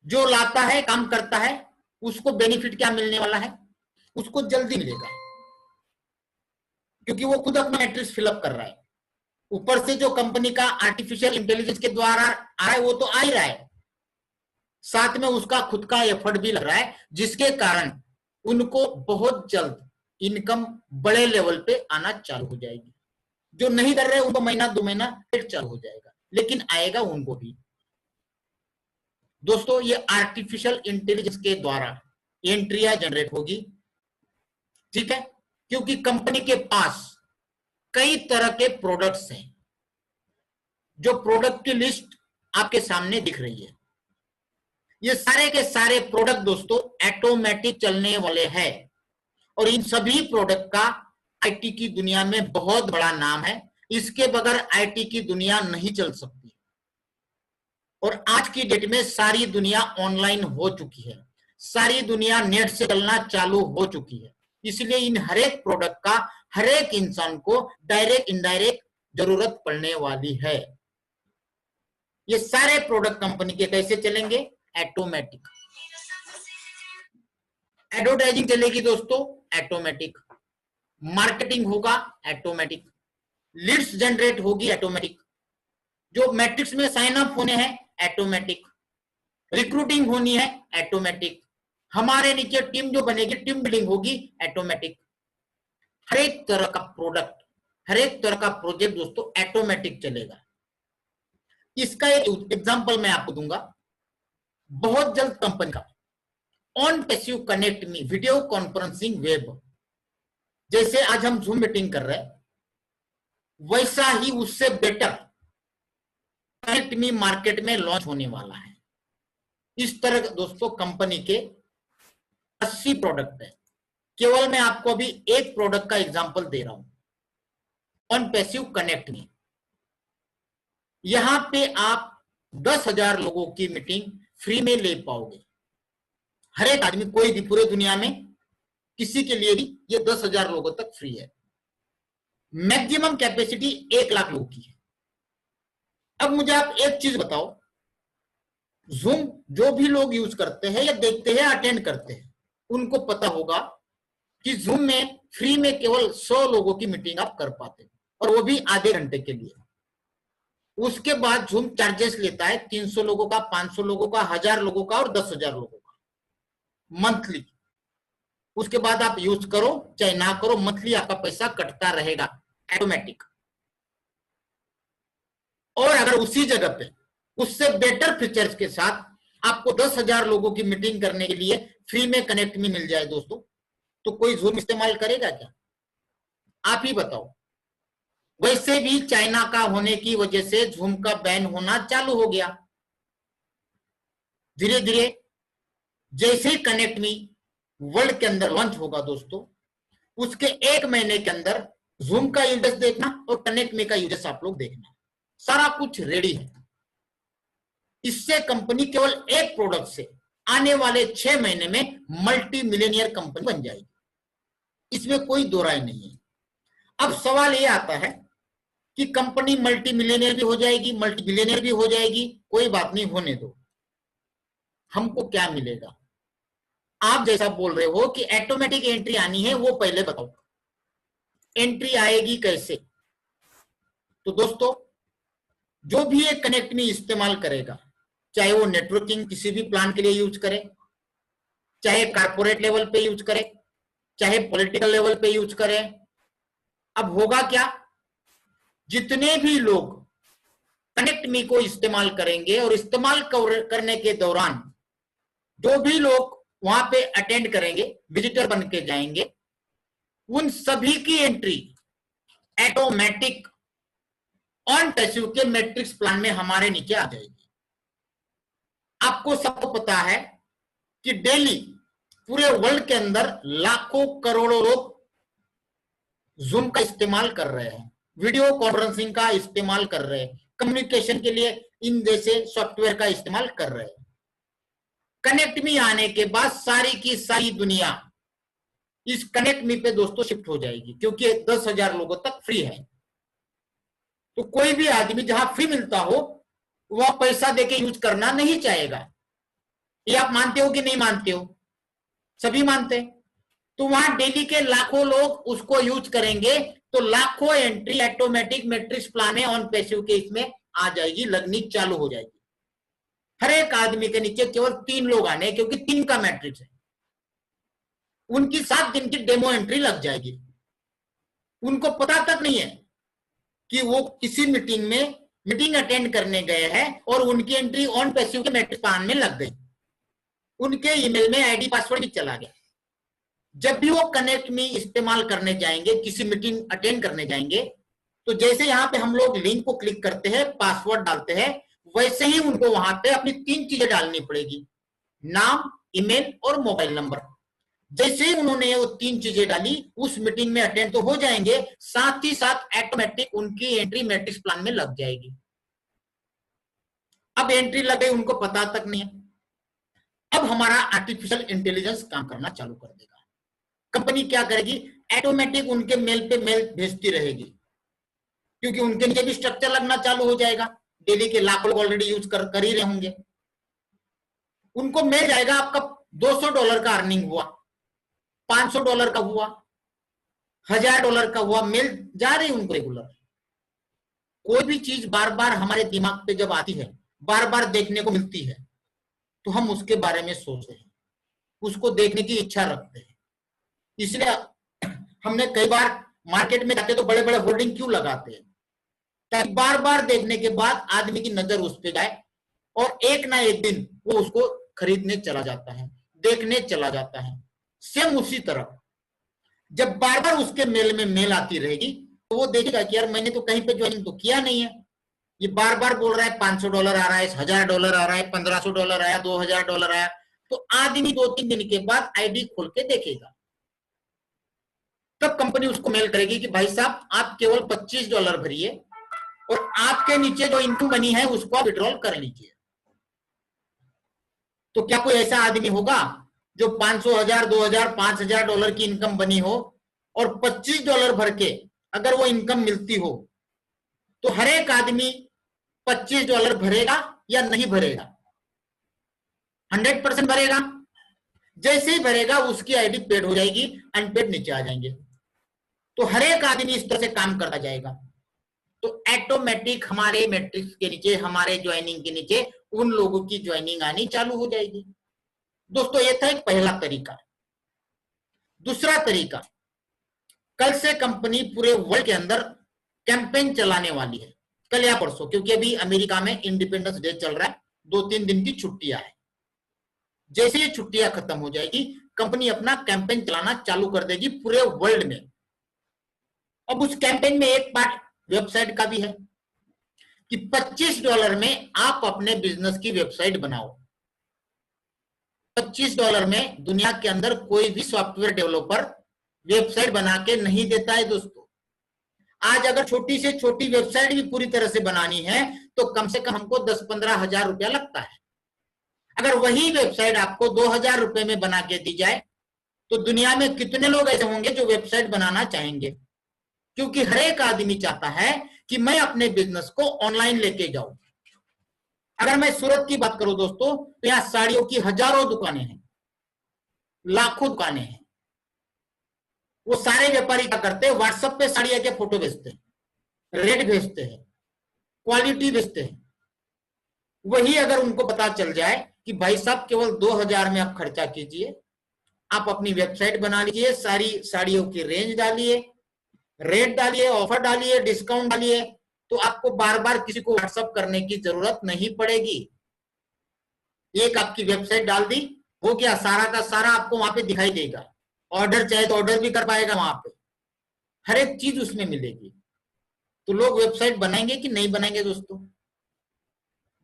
[SPEAKER 1] जो लाता है काम करता है उसको बेनिफिट क्या मिलने वाला है? उसको जल्दी मिलेगा, क्योंकि वो खुद अपना मैट्रिक्स फिलअप कर रहा है। ऊपर से जो कंपनी का आर्टिफिशियल इंटेलिजेंस के द्वारा आ रहा है वो तो आ ही रहा है, साथ में उसका खुद का एफर्ट भी लग रहा है, जिसके कारण उनको बहुत जल्द इनकम बड़े लेवल पे आना चालू हो जाएगी। जो नहीं कर रहे उनको महीना 2 महीना लेट चालू हो जाएगा, लेकिन आएगा उनको भी। दोस्तों ये आर्टिफिशियल इंटेलिजेंस के द्वारा एंट्रिया जनरेट होगी, ठीक है, क्योंकि कंपनी के पास कई तरह के प्रोडक्ट्स हैं। जो प्रोडक्ट की लिस्ट आपके सामने दिख रही है, ये सारे के सारे प्रोडक्ट दोस्तों ऑटोमेटिक चलने वाले हैं, और इन सभी प्रोडक्ट का आईटी की दुनिया में बहुत बड़ा नाम है। इसके बगैर आईटी की दुनिया नहीं चल सकती, और आज की डेट में सारी दुनिया ऑनलाइन हो चुकी है, सारी दुनिया नेट से चलना चालू हो चुकी है। इसलिए इन हर एक प्रोडक्ट का हर एक इंसान को डायरेक्ट इनडायरेक्ट जरूरत पड़ने वाली है। ये सारे प्रोडक्ट कंपनी के कैसे चलेंगे? ऑटोमेटिक। एडवर्टाइजिंग चलेगी दोस्तों ऑटोमेटिक, मार्केटिंग होगा ऑटोमेटिक, लीड्स जनरेट होगी ऑटोमेटिक, जो मैट्रिक्स में साइन अप होने हैं ऑटोमेटिक, रिक्रूटिंग होनी है ऑटोमेटिक, हमारे नीचे टीम जो बनेगी टीम बिल्डिंग होगी ऑटोमेटिक। हर एक तरह का प्रोडक्ट, हर एक तरह का प्रोजेक्ट दोस्तों ऑटोमेटिक चलेगा। इसका एक एग्जांपल मैं आपको दूंगा। बहुत जल्द कंपनी का on passive connect me video conferencing web, जैसे आज हम जूम मीटिंग कर रहे हैं, वैसा ही उससे बेटर कनेक्ट मी मार्केट में लॉन्च होने वाला है। इस तरह दोस्तों कंपनी के 80 प्रोडक्ट है। केवल मैं आपको अभी एक प्रोडक्ट का एग्जांपल दे रहा हूं, ऑन पैसिव कनेक्ट मी। यहां पे आप 10,000 लोगों की मीटिंग फ्री में ले पाओगे। हर एक आदमी, कोई भी पूरे दुनिया में किसी के लिए भी ये 10,000 लोगों तक फ्री है। मैक्सिमम कैपेसिटी 1 लाख लोगों की है। अब मुझे आप एक चीज बताओ, जूम जो भी लोग यूज करते हैं या देखते हैं अटेंड करते हैं, उनको पता होगा कि जूम में फ्री में केवल 100 लोगों की मीटिंग आप कर पाते हैं, और वो भी आधे घंटे के लिए। उसके बाद जूम चार्जेस लेता है 300 लोगों का, 500 लोगों का, 1000 लोगों का और 10,000 लोगों का मंथली। उसके बाद आप यूज करो चाहे ना करो, मंथली आपका पैसा कटता रहेगा ऑटोमेटिक। और अगर उसी जगह पे उससे बेटर फीचर्स के साथ आपको 10,000 लोगों की मीटिंग करने के लिए फ्री में कनेक्ट में मिल जाए दोस्तों, तो कोई जूम इस्तेमाल करेगा क्या? आप ही बताओ। वैसे भी चाइना का होने की वजह से जूम का बैन होना चालू हो गया। धीरे धीरे जैसे ही कनेक्ट मी वर्ल्ड के अंदर लॉन्च होगा दोस्तों, उसके 1 महीने के अंदर जूम का यूजर्स देखना और कनेक्ट मी का यूजर्स आप लोग देखना, सारा कुछ रेडी है। इससे कंपनी केवल एक प्रोडक्ट से आने वाले 6 महीने में मल्टी मिलियनियर कंपनी बन जाएगी, इसमें कोई दो राय नहीं है। अब सवाल ये आता है कि कंपनी मल्टी मिलियनियर भी हो जाएगी, मल्टी बिलियनियर भी हो जाएगी, कोई बात नहीं, होने दो। हमको क्या मिलेगा? आप जैसा बोल रहे हो कि ऑटोमेटिक एंट्री आनी है, वो पहले बताओ एंट्री आएगी कैसे। तो दोस्तों, जो भी ये कनेक्ट मी इस्तेमाल करेगा, चाहे वो नेटवर्किंग किसी भी प्लान के लिए यूज करे, चाहे कारपोरेट लेवल पे यूज करे, चाहे पॉलिटिकल लेवल पे यूज करे, अब होगा क्या, जितने भी लोग कनेक्ट मी को इस्तेमाल करेंगे और इस्तेमाल करने के दौरान जो भी लोग वहां पे अटेंड करेंगे, विजिटर बन के जाएंगे, उन सभी की एंट्री ऑटोमेटिक ऑन पैसिव के मैट्रिक्स प्लान में हमारे नीचे आ जाएगी। आपको सबको पता है कि डेली पूरे वर्ल्ड के अंदर लाखों करोड़ों लोग जूम का इस्तेमाल कर रहे हैं, वीडियो कॉन्फ्रेंसिंग का इस्तेमाल कर रहे हैं, कम्युनिकेशन के लिए इन जैसे सॉफ्टवेयर का इस्तेमाल कर रहे हैं। कनेक्ट मी आने के बाद सारी की सारी दुनिया इस कनेक्ट मी पे दोस्तों शिफ्ट हो जाएगी, क्योंकि 10,000 लोगों तक फ्री है। तो कोई भी आदमी जहां फ्री मिलता हो वह पैसा देके यूज करना नहीं चाहेगा। ये आप मानते हो कि नहीं मानते हो? सभी मानते हैं। तो वहां डेली के लाखों लोग उसको यूज करेंगे, तो लाखों एंट्री ऑटोमेटिक मैट्रिक्स प्लान में ऑन पैसिव के इसमें आ जाएगी, लगनी चालू हो जाएगी। हर एक आदमी के नीचे केवल 3 लोग आने, क्योंकि 3 का मैट्रिक्स है। उनकी 7 दिन की डेमो एंट्री लग जाएगी। उनको पता तक नहीं है कि वो किसी मीटिंग अटेंड करने गए हैं और उनकी एंट्री ऑन पैसिव के मैट्रिक्स प्लान में लग गई। उनके ईमेल में आईडी पासवर्ड भी चला गया। जब भी वो कनेक्ट मी इस्तेमाल करने जाएंगे, किसी मीटिंग अटेंड करने जाएंगे, तो जैसे यहाँ पे हम लोग लिंक को क्लिक करते हैं, पासवर्ड डालते हैं, वैसे ही उनको वहां पे अपनी 3 चीजें डालनी पड़ेगी, नाम, ईमेल और मोबाइल नंबर। जैसे ही उन्होंने वो 3 चीजें डाली, उस मीटिंग में अटेंड तो हो जाएंगे, साथ ही साथ ऑटोमेटिक उनकी एंट्री मैट्रिक्स प्लान में लग जाएगी। अब एंट्री लग गई, उनको पता तक नहीं है। अब हमारा आर्टिफिशियल इंटेलिजेंस काम करना चालू कर देगा। कंपनी क्या करेगी, ऑटोमेटिक उनके मेल पे मेल भेजती रहेगी, क्योंकि उनके नीचे भी स्ट्रक्चर लगना चालू हो जाएगा। डेली के लाखों लोग ऑलरेडी यूज कर ही रहे होंगे। उनको मिल जाएगा, आपका $200 का अर्निंग हुआ, $500 का हुआ, $1000 का हुआ, मेल जा रही उनको रेगुलर। कोई भी चीज बार बार हमारे दिमाग पे जब आती है, बार बार देखने को मिलती है, तो हम उसके बारे में सोचते हैं, उसको देखने की इच्छा रखते हैं। इसलिए हमने कई बार मार्केट में जाते तो बड़े बड़े होर्डिंग क्यों लगाते हैं, ताकि बार बार देखने के बाद आदमी की नजर उस पर जाए और एक ना एक दिन वो उसको खरीदने चला जाता है, देखने चला जाता है। सेम उसी तरह जब बार बार उसके मेल में मेल आती रहेगी, तो वो देखेगा कि यार मैंने तो कहीं पे ज्वाइनिंग तो किया नहीं है, ये बार बार बोल रहा है $500 आ रहा है, $1000 आ रहा है, $1500 आया, $2000 आया। तो आदमी 2-3 दिन के बाद आईडी खोल के देखेगा। तब कंपनी उसको मेल करेगी कि भाई साहब आप केवल $25 भरिए और आपके नीचे जो इनकम बनी है उसको आप विड्रॉल कर लीजिए। तो क्या कोई ऐसा आदमी होगा जो 500, 1000, 2000, $5000 की इनकम बनी हो और $25 भर के अगर वो इनकम मिलती हो, तो हर एक आदमी $25 भरेगा या नहीं भरेगा? 100% भरेगा। जैसे ही भरेगा उसकी आईडी पेड हो जाएगी, अनपेड नीचे आ जाएंगे। तो हर एक आदमी इस तरह से काम करता जाएगा। तो ऑटोमेटिक हमारे मैट्रिक्स के नीचे, हमारे ज्वाइनिंग के नीचे उन लोगों की ज्वाइनिंग आनी चालू हो जाएगी। दोस्तों, ये था एक पहला तरीका। दूसरा तरीका, कल से कंपनी पूरे वर्ल्ड के अंदर कैंपेन चलाने वाली है, कल या परसों, क्योंकि अभी अमेरिका में इंडिपेंडेंस डे चल रहा है, 2-3 दिन की छुट्टियां है। जैसे ये छुट्टियां खत्म हो जाएगी, कंपनी अपना कैंपेन चलाना चालू कर देगी पूरे वर्ल्ड में। अब उस कैंपेन में एक पार्ट वेबसाइट का भी है कि $25 में आप अपने बिजनेस की वेबसाइट बनाओ। $25 में दुनिया के अंदर कोई भी सॉफ्टवेयर डेवलपर वेबसाइट बना के नहीं देता है दोस्तों। आज अगर छोटी से छोटी वेबसाइट भी पूरी तरह से बनानी है तो कम से कम हमको 10-15 हजार रुपया लगता है। अगर वही वेबसाइट आपको 2000 रुपए में बना के दी जाए, तो दुनिया में कितने लोग ऐसे होंगे जो वेबसाइट बनाना चाहेंगे? क्योंकि हर एक आदमी चाहता है कि मैं अपने बिजनेस को ऑनलाइन लेके जाऊं। अगर मैं सूरत की बात करूं दोस्तों, तो यहाँ साड़ियों की हजारों दुकानें हैं। लाखों दुकानें हैं। वो सारे व्यापारी क्या करते हैं, व्हाट्सएप पे साड़ियां के फोटो भेजते हैं, रेट भेजते हैं, क्वालिटी भेजते हैं। वही अगर उनको पता चल जाए कि भाई साहब केवल 2000 में आप खर्चा कीजिए, आप अपनी वेबसाइट बना लीजिए, सारी साड़ियों की रेंज डालिए, रेट डालिए, ऑफर डालिए, डिस्काउंट डालिए, तो आपको बार बार किसी को व्हाट्सएप करने की जरूरत नहीं पड़ेगी। एक आपकी वेबसाइट डाल दी, वो क्या सारा का सारा आपको वहां पे दिखाई देगा। ऑर्डर चाहे तो ऑर्डर भी कर पाएगा, वहां पे हर एक चीज उसमें मिलेगी। तो लोग वेबसाइट बनाएंगे कि नहीं बनाएंगे दोस्तों?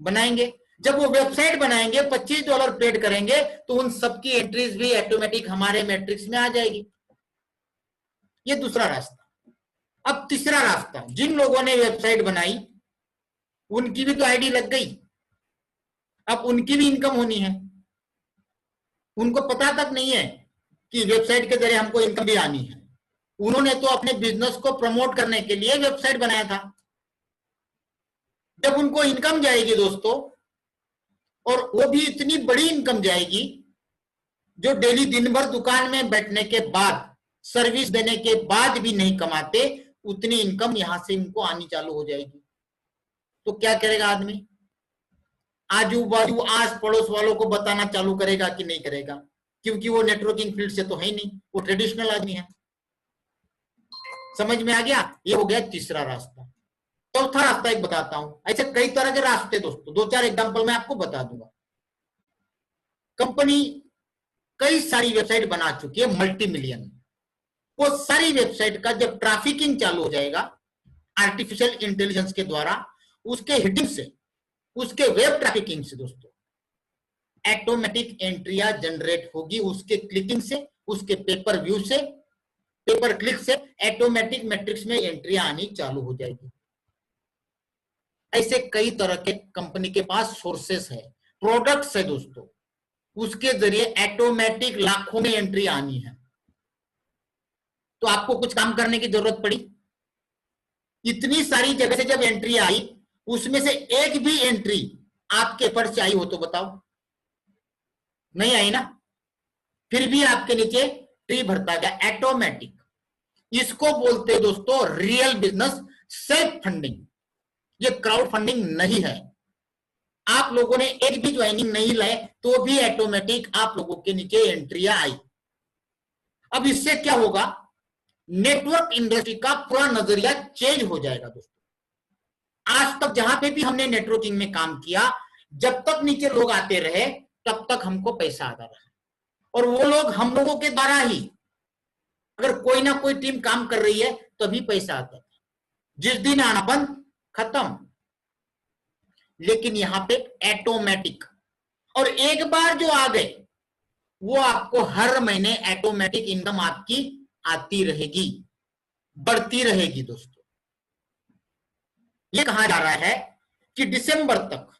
[SPEAKER 1] बनाएंगे। जब वो वेबसाइट बनाएंगे, $25 पेड करेंगे, तो उन सबकी एंट्रीज भी ऑटोमेटिक हमारे मैट्रिक्स में आ जाएगी। ये दूसरा रास्ता। अब तीसरा रास्ता, जिन लोगों ने वेबसाइट बनाई उनकी भी तो आईडी लग गई, अब उनकी भी इनकम होनी है। उनको पता तक नहीं है कि वेबसाइट के जरिए हमको इनकम भी आनी है। उन्होंने तो अपने बिजनेस को प्रमोट करने के लिए वेबसाइट बनाया था। जब उनको इनकम जाएगी दोस्तों, और वो भी इतनी बड़ी इनकम जाएगी जो डेली दिन भर दुकान में बैठने के बाद, सर्विस देने के बाद भी नहीं कमाते, उतनी इनकम यहां से इनको आनी चालू हो जाएगी। तो क्या करेगा आदमी? आजू बाजू आस पड़ोस वालों को बताना चालू करेगा कि नहीं करेगा? क्योंकि वो नेटवर्किंग फील्ड से तो है ही नहीं, वो ट्रेडिशनल आदमी है। समझ में आ गया? ये हो गया तीसरा रास्ता। चौथा रास्ता एक बताता हूं। ऐसे कई तरह के रास्ते दोस्तों, 2-4 एग्जांपल मैं आपको बता दूंगा। कंपनी कई सारी वेबसाइट बना चुकी है, मल्टी मिलियन। वो सारी वेबसाइट का जब ट्रैफिकिंग चालू हो जाएगा आर्टिफिशियल इंटेलिजेंस के द्वारा, उसके हिटिंग से, उसके वेब ट्रैफिकिंग से दोस्तों ऑटोमेटिक एंट्रिया जनरेट होगी। उसके क्लिकिंग से, उसके पेपर व्यू से, पेपर क्लिक से ऑटोमेटिक मैट्रिक्स में एंट्री आनी चालू हो जाएगी। ऐसे कई तरह के कंपनी के पास सोर्सेस है, प्रोडक्ट्स है दोस्तों, उसके जरिए ऑटोमेटिक लाखों में एंट्री आनी है। तो आपको कुछ काम करने की जरूरत पड़ी? इतनी सारी जगह से जब एंट्री आई, उसमें से एक भी एंट्री आपके एफर्ट से आई हो तो बताओ? नहीं आई ना? फिर भी आपके नीचे ट्री भरता गया ऑटोमेटिक। इसको बोलते दोस्तों रियल बिजनेस सेल्फ फंडिंग। ये क्राउड फंडिंग नहीं है। आप लोगों ने एक भी ज्वाइनिंग नहीं लाए तो भी ऑटोमेटिक आप लोगों के नीचे एंट्रियां आई। अब इससे क्या होगा? नेटवर्क इंडस्ट्री का पूरा नजरिया चेंज हो जाएगा दोस्तों। आज तक जहां पे भी हमने नेटवर्किंग में काम किया, जब तक नीचे लोग आते रहे तब तक हमको पैसा आता रहा, और वो लोग हम लोगों के द्वारा ही, अगर कोई ना कोई टीम काम कर रही है तभी पैसा आता था। जिस दिन आना बंद, खत्म। लेकिन यहां पे ऑटोमेटिक, और एक बार जो आ गए वो आपको हर महीने ऑटोमेटिक इनकम आपकी आती रहेगी, बढ़ती रहेगी दोस्तों। ये कहा जा रहा है कि दिसंबर तक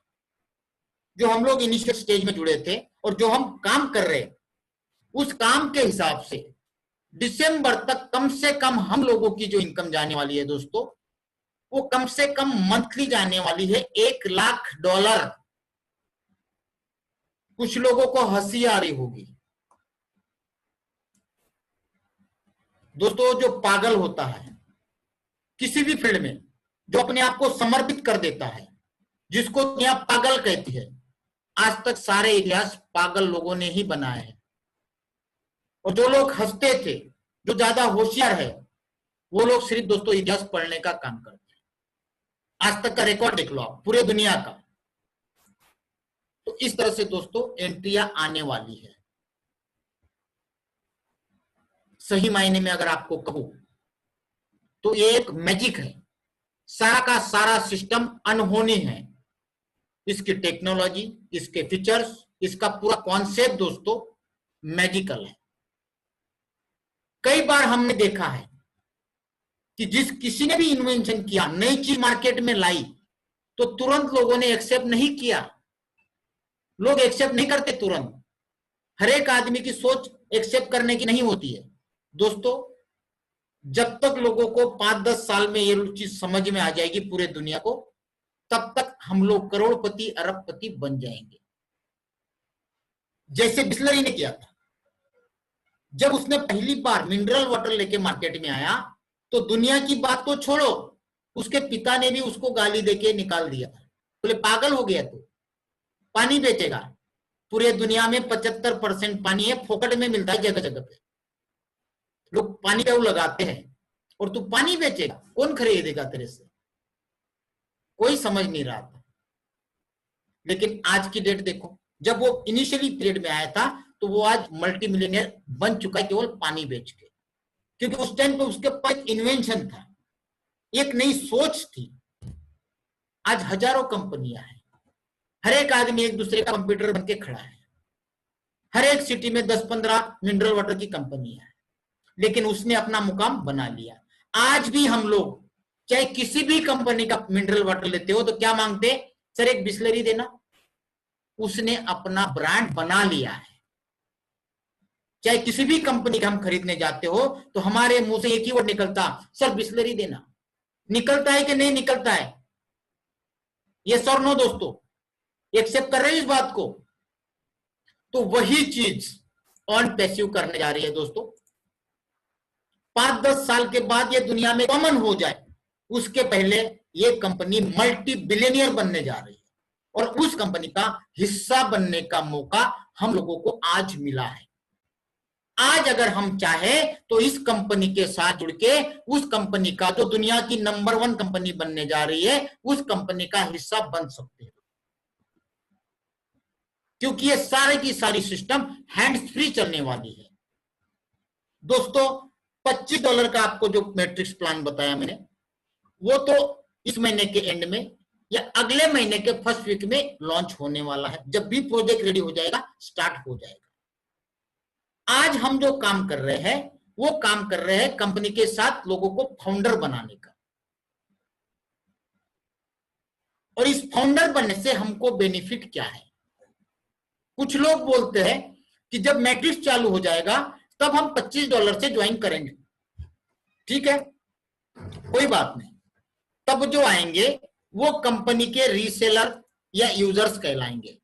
[SPEAKER 1] जो हम लोग इनिशियल स्टेज में जुड़े थे और जो हम काम कर रहे, उस काम के हिसाब से दिसंबर तक कम से कम हम लोगों की जो इनकम जाने वाली है दोस्तों, वो कम से कम मंथली जाने वाली है $1,00,000। कुछ लोगों को हंसी आ रही होगी दोस्तों। जो पागल होता है किसी भी फील्ड में, जो अपने आप को समर्पित कर देता है, जिसको दुनिया पागल कहती है, आज तक सारे इतिहास पागल लोगों ने ही बनाए हैं। और जो लोग हंसते थे, जो ज्यादा होशियार है, वो लोग सिर्फ दोस्तों इतिहास पढ़ने का काम करते हैं। आज तक का रिकॉर्ड देख लो आप, पूरे दुनिया का। तो इस तरह से दोस्तों एंट्रियां आने वाली है। सही मायने में अगर आपको कहूं तो ये एक मैजिक है। सारा का सारा सिस्टम अनहोनी है। इसकी टेक्नोलॉजी, इसके फीचर्स, इसका पूरा कॉन्सेप्ट दोस्तों मैजिकल है। कई बार हमने देखा है कि किसी ने भी इन्वेंशन किया, नई चीज मार्केट में लाई, तो तुरंत लोगों ने एक्सेप्ट नहीं किया। लोग एक्सेप्ट नहीं करते तुरंत। हर एक आदमी की सोच एक्सेप्ट करने की नहीं होती है दोस्तों। जब तक लोगों को 5-10 साल में ये चीज समझ में आ जाएगी पूरे दुनिया को, तब तक हम लोग करोड़पति अरबपति बन जाएंगे, जैसे बिस्लरी ने किया था। जब उसने पहली बार मिनरल वाटर लेके मार्केट में आया तो दुनिया की बात तो छोड़ो, उसके पिता ने भी उसको गाली देके निकाल दिया, बोले पागल हो गया तू, पानी बेचेगा? पूरे दुनिया में 75% पानी है, फोकट में मिलता है जगह जगह पे, लोग पानी क्यों लगाते हैं, और तू पानी बेचेगा? कौन खरीदेगा तेरे से? कोई समझ नहीं रहा था। लेकिन आज की डेट देखो, जब वो इनिशियली पीरियड में आया था तो वो आज मल्टी मिलियनियर बन चुका है केवल पानी बेच के, क्योंकि उस टाइम पे उसके पास इन्वेंशन था, एक नई सोच थी। आज हजारों कंपनियां हैं, हर एक आदमी एक दूसरे का कंप्यूटर बन के खड़ा है, हर एक सिटी में 10-15 मिनरल वाटर की कंपनियां हैं, लेकिन उसने अपना मुकाम बना लिया। आज भी हम लोग चाहे किसी भी कंपनी का मिनरल वाटर लेते हो तो क्या मांगते? सर एक बिस्लरी देना। उसने अपना ब्रांड बना लिया है। चाहे किसी भी कंपनी का हम खरीदने जाते हो तो हमारे मुंह से एक ही वर्ड निकलता, सर बिस्लरी देना। निकलता है कि नहीं निकलता है? यस और नो दोस्तों, एक्सेप्ट कर रहे हैं इस बात को? तो वही चीज ऑन पैसिव करने जा रही है दोस्तों। 5-10 साल के बाद ये दुनिया में कॉमन हो जाए, उसके पहले ये कंपनी मल्टी बिलियनियर बनने जा रही है, और उस कंपनी का हिस्सा बनने का मौका हम लोगों को आज मिला है। आज अगर हम चाहे तो इस कंपनी के साथ जुड़ के उस कंपनी का, जो दुनिया की नंबर 1 कंपनी बनने जा रही है, उस कंपनी का हिस्सा बन सकते हैं, क्योंकि ये सारे की सारी सिस्टम हैंड्स फ्री चलने वाली है। दोस्तों $25 का आपको जो मैट्रिक्स प्लान बताया मैंने, वो तो इस महीने के एंड में या अगले महीने के फर्स्ट वीक में लॉन्च होने वाला है। जब भी प्रोजेक्ट रेडी हो जाएगा, स्टार्ट हो जाएगा। आज हम जो काम कर रहे हैं वो काम कर रहे हैं कंपनी के साथ लोगों को फाउंडर बनाने का, और इस फाउंडर बनने से हमको बेनिफिट क्या है? कुछ लोग बोलते हैं कि जब मैट्रिक्स चालू हो जाएगा तब हम $25 से ज्वाइन करेंगे। ठीक है, कोई बात नहीं, तब जो आएंगे वो कंपनी के रीसेलर या यूजर्स कहलाएंगे,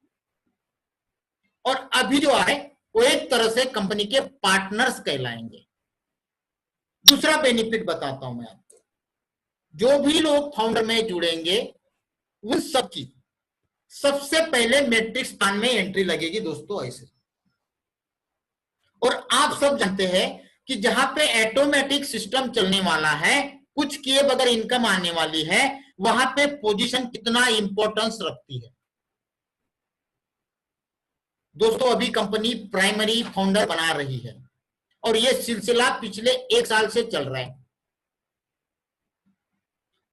[SPEAKER 1] और अभी जो आए वो एक तरह से कंपनी के पार्टनर्स कहलाएंगे। दूसरा बेनिफिट बताता हूं मैं आपको, जो भी लोग फाउंडर में जुड़ेंगे उन सबकी सबसे पहले मैट्रिक्स प्लान में एंट्री लगेगी दोस्तों, ऐसे। और आप सब जानते हैं कि जहां पे ऑटोमेटिक सिस्टम चलने वाला है, कुछ किए बगैर इनकम आने वाली है, वहां पे पोजीशन कितना इंपॉर्टेंस रखती है दोस्तों। अभी कंपनी प्राइमरी फाउंडर बना रही है और यह सिलसिला पिछले 1 साल से चल रहा है।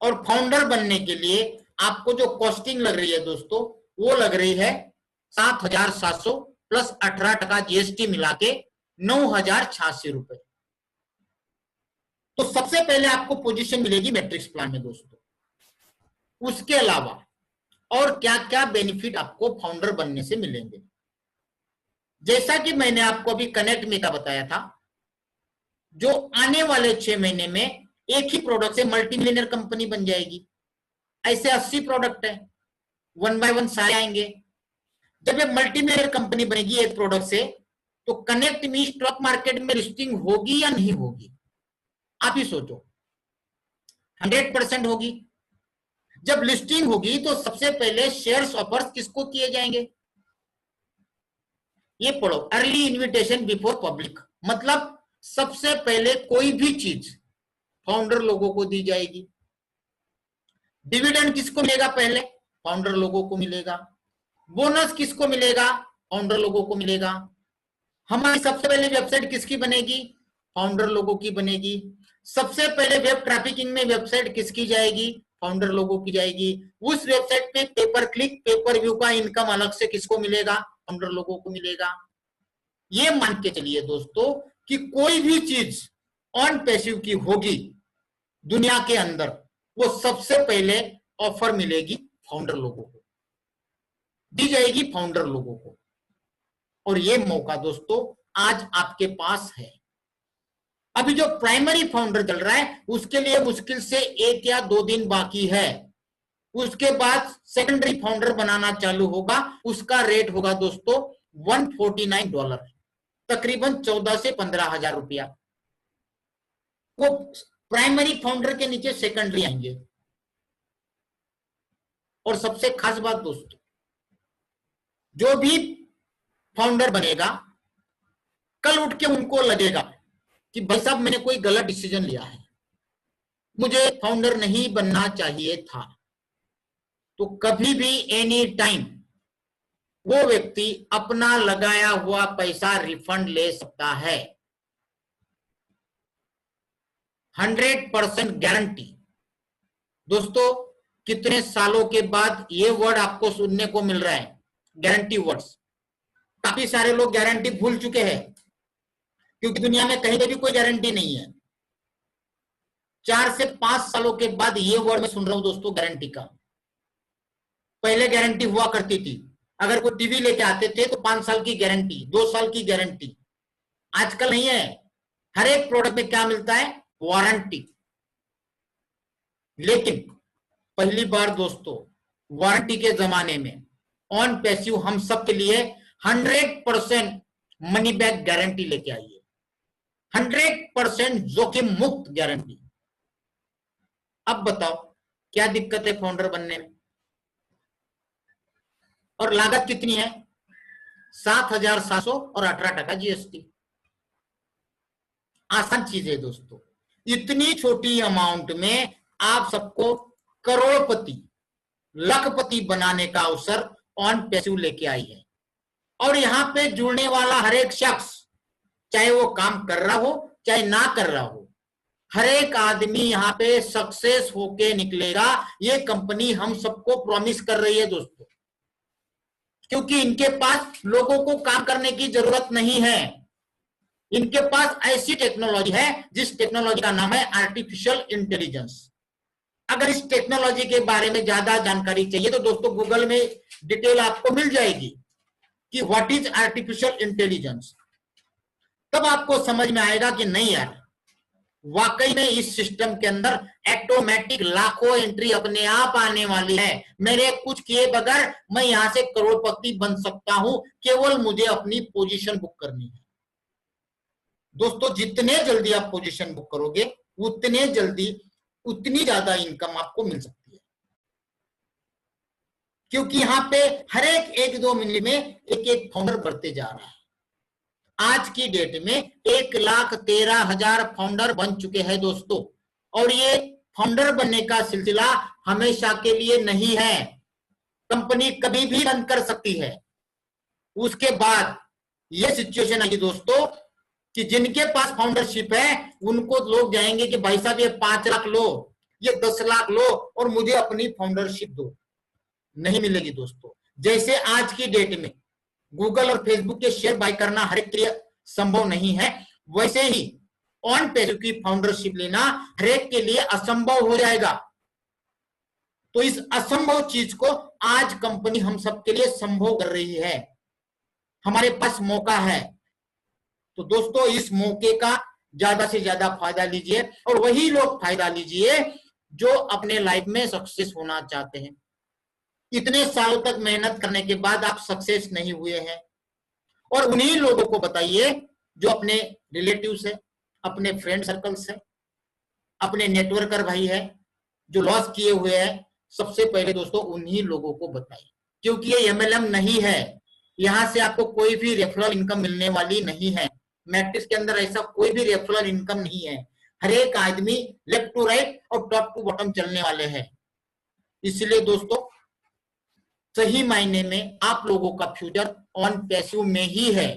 [SPEAKER 1] और फाउंडर बनने के लिए आपको जो कॉस्टिंग लग रही है दोस्तों, वो लग रही है 7,700 प्लस 18% जीएसटी मिला के 9,086 रुपए। तो सबसे पहले आपको पोजीशन मिलेगी मैट्रिक्स प्लान में दोस्तों। उसके अलावा और क्या क्या बेनिफिट आपको फाउंडर बनने से मिलेंगे, जैसा कि मैंने आपको अभी कनेक्ट में का बताया था, जो आने वाले 6 महीने में एक ही प्रोडक्ट से मल्टी मिलियनर कंपनी बन जाएगी। ऐसे 80 प्रोडक्ट है, 1 बाय 1 सारे आएंगे। जब ये मल्टी मिलियनर कंपनी बनेगी एक प्रोडक्ट से, तो कनेक्ट में स्टॉक मार्केट में लिस्टिंग होगी या नहीं होगी? आप ही सोचो। 100% होगी। जब लिस्टिंग होगी तो सबसे पहले शेयर्स ऑफर्स किसको किए जाएंगे? ये पढ़ो, अर्ली इन्विटेशन बिफोर पब्लिक, मतलब सबसे पहले कोई भी चीज फाउंडर लोगों को दी जाएगी। डिविडेंड किसको मिलेगा? पहले फाउंडर लोगों को मिलेगा। बोनस किसको मिलेगा? फाउंडर लोगों को मिलेगा। हमारी सबसे पहले वेबसाइट किसकी बनेगी? फाउंडर लोगों की बनेगी। सबसे पहले वेब ट्रैफिकिंग में वेबसाइट किसकी जाएगी? फाउंडर लोगों की जाएगी। उस वेबसाइट पे पेपर क्लिक, पेपर व्यू का इनकम अलग से किसको मिलेगा? फाउंडर लोगों को मिलेगा। ये मान के चलिए दोस्तों कि कोई भी चीज ऑन पैसिव की होगी दुनिया के अंदर, वो सबसे पहले ऑफर मिलेगी फाउंडर लोगों को, दी जाएगी फाउंडर लोगों को। और ये मौका दोस्तों आज आपके पास है। अभी जो प्राइमरी फाउंडर चल रहा है उसके लिए मुश्किल से 1 या 2 दिन बाकी है। उसके बाद सेकेंडरी फाउंडर बनाना चालू होगा, उसका रेट होगा दोस्तों $149। तकरीबन 14 से 15,000 रुपया। वो प्राइमरी फाउंडर के नीचे सेकेंडरी आएंगे। और सबसे खास बात दोस्तों, जो भी फाउंडर बनेगा, कल उठ के उनको लगेगा कि भाई साहब मैंने कोई गलत डिसीजन लिया है, मुझे फाउंडर नहीं बनना चाहिए था, तो कभी भी एनी टाइम वो व्यक्ति अपना लगाया हुआ पैसा रिफंड ले सकता है। 100% गारंटी। दोस्तों, कितने सालों के बाद ये वर्ड आपको सुनने को मिल रहा है, गारंटी वर्ड्स। काफी सारे लोग गारंटी भूल चुके हैं, क्योंकि दुनिया में कहीं भी कोई गारंटी नहीं है। 4 से 5 सालों के बाद ये वर्ड मैं सुन रहा हूं दोस्तों, गारंटी का। पहले गारंटी हुआ करती थी, अगर कोई टीवी लेके आते थे तो 5 साल की गारंटी, 2 साल की गारंटी। आजकल नहीं है, हर एक प्रोडक्ट में क्या मिलता है, वारंटी। लेकिन पहली बार दोस्तों, वारंटी के जमाने में ऑन पैसिव हम सब के लिए 100% मनी बैक गारंटी लेके आई है। 100% जोखिम मुक्त गारंटी। अब बताओ क्या दिक्कत है फाउंडर बनने में? और लागत कितनी है? 7,700 और 18% जीएसटी। आसान चीज है दोस्तों। इतनी छोटी अमाउंट में आप सबको करोड़पति, लखपति बनाने का अवसर ऑन पैसिव लेके आई है। और यहां पे जुड़ने वाला हर एक शख्स, चाहे वो काम कर रहा हो चाहे ना कर रहा हो, हर एक आदमी यहां पे सक्सेस होके निकलेगा। ये कंपनी हम सबको प्रॉमिस कर रही है दोस्तों, क्योंकि इनके पास लोगों को काम करने की जरूरत नहीं है। इनके पास ऐसी टेक्नोलॉजी है जिस टेक्नोलॉजी का नाम है आर्टिफिशियल इंटेलिजेंस। अगर इस टेक्नोलॉजी के बारे में ज्यादा जानकारी चाहिए तो दोस्तों गूगल में डिटेल आपको मिल जाएगी कि व्हाट इज आर्टिफिशियल इंटेलिजेंस। तब आपको समझ में आएगा कि नहीं यार, वाकई में इस सिस्टम के अंदर ऑटोमेटिक लाखों एंट्री अपने आप आने वाली है। मेरे कुछ किए बगैर मैं यहां से करोड़पति बन सकता हूं, केवल मुझे अपनी पोजीशन बुक करनी है। दोस्तों, जितने जल्दी आप पोजीशन बुक करोगे उतने जल्दी उतनी ज्यादा इनकम आपको मिल सकती है, क्योंकि यहां पे हर एक 1-2 मिनट में एक फाउंडर बढ़ते जा रहा है। आज की डेट में 1,13,000 फाउंडर बन चुके हैं दोस्तों। और ये फाउंडर बनने का सिलसिला हमेशा के लिए नहीं है, कंपनी कभी भी बंद कर सकती है। उसके बाद ये सिचुएशन आएगी दोस्तों कि जिनके पास फाउंडरशिप है उनको लोग जाएंगे कि भाई साहब ये 5 लाख लो, ये 10 लाख लो और मुझे अपनी फाउंडरशिप दो। नहीं मिलेगी दोस्तों। जैसे आज की डेट में गूगल और फेसबुक के शेयर बाय करना हर एक के लिए संभव नहीं है, वैसे ही ऑन पैसिव की फाउंडरशिप लेना हर एक के लिए असंभव हो जाएगा। तो इस असंभव चीज को आज कंपनी हम सबके लिए संभव कर रही है। हमारे पास मौका है, तो दोस्तों इस मौके का ज्यादा से ज्यादा फायदा लीजिए और वही लोग फायदा लीजिए जो अपने लाइफ में सक्सेस होना चाहते हैं। इतने सालों तक मेहनत करने के बाद आप सक्सेस नहीं हुए हैं, और उन्हीं लोगों को बताइए जो अपने रिलेटिव्स है, अपने फ्रेंड सर्कल से, अपने नेटवर्कर भाई है जो लॉस किए हुए हैं। सबसे पहले दोस्तों उन्हीं लोगों को बताइए, क्योंकि ये MLM नहीं है। यहां से आपको कोई भी रेफरल इनकम मिलने वाली नहीं है। मैट्रिक्स के अंदर ऐसा कोई भी रेफरल इनकम नहीं है। हर एक आदमी लेफ्ट टू राइट और टॉप टू बॉटम चलने वाले हैं। इसलिए दोस्तों सही मायने में आप लोगों का फ्यूचर ऑन पैसिव में ही है।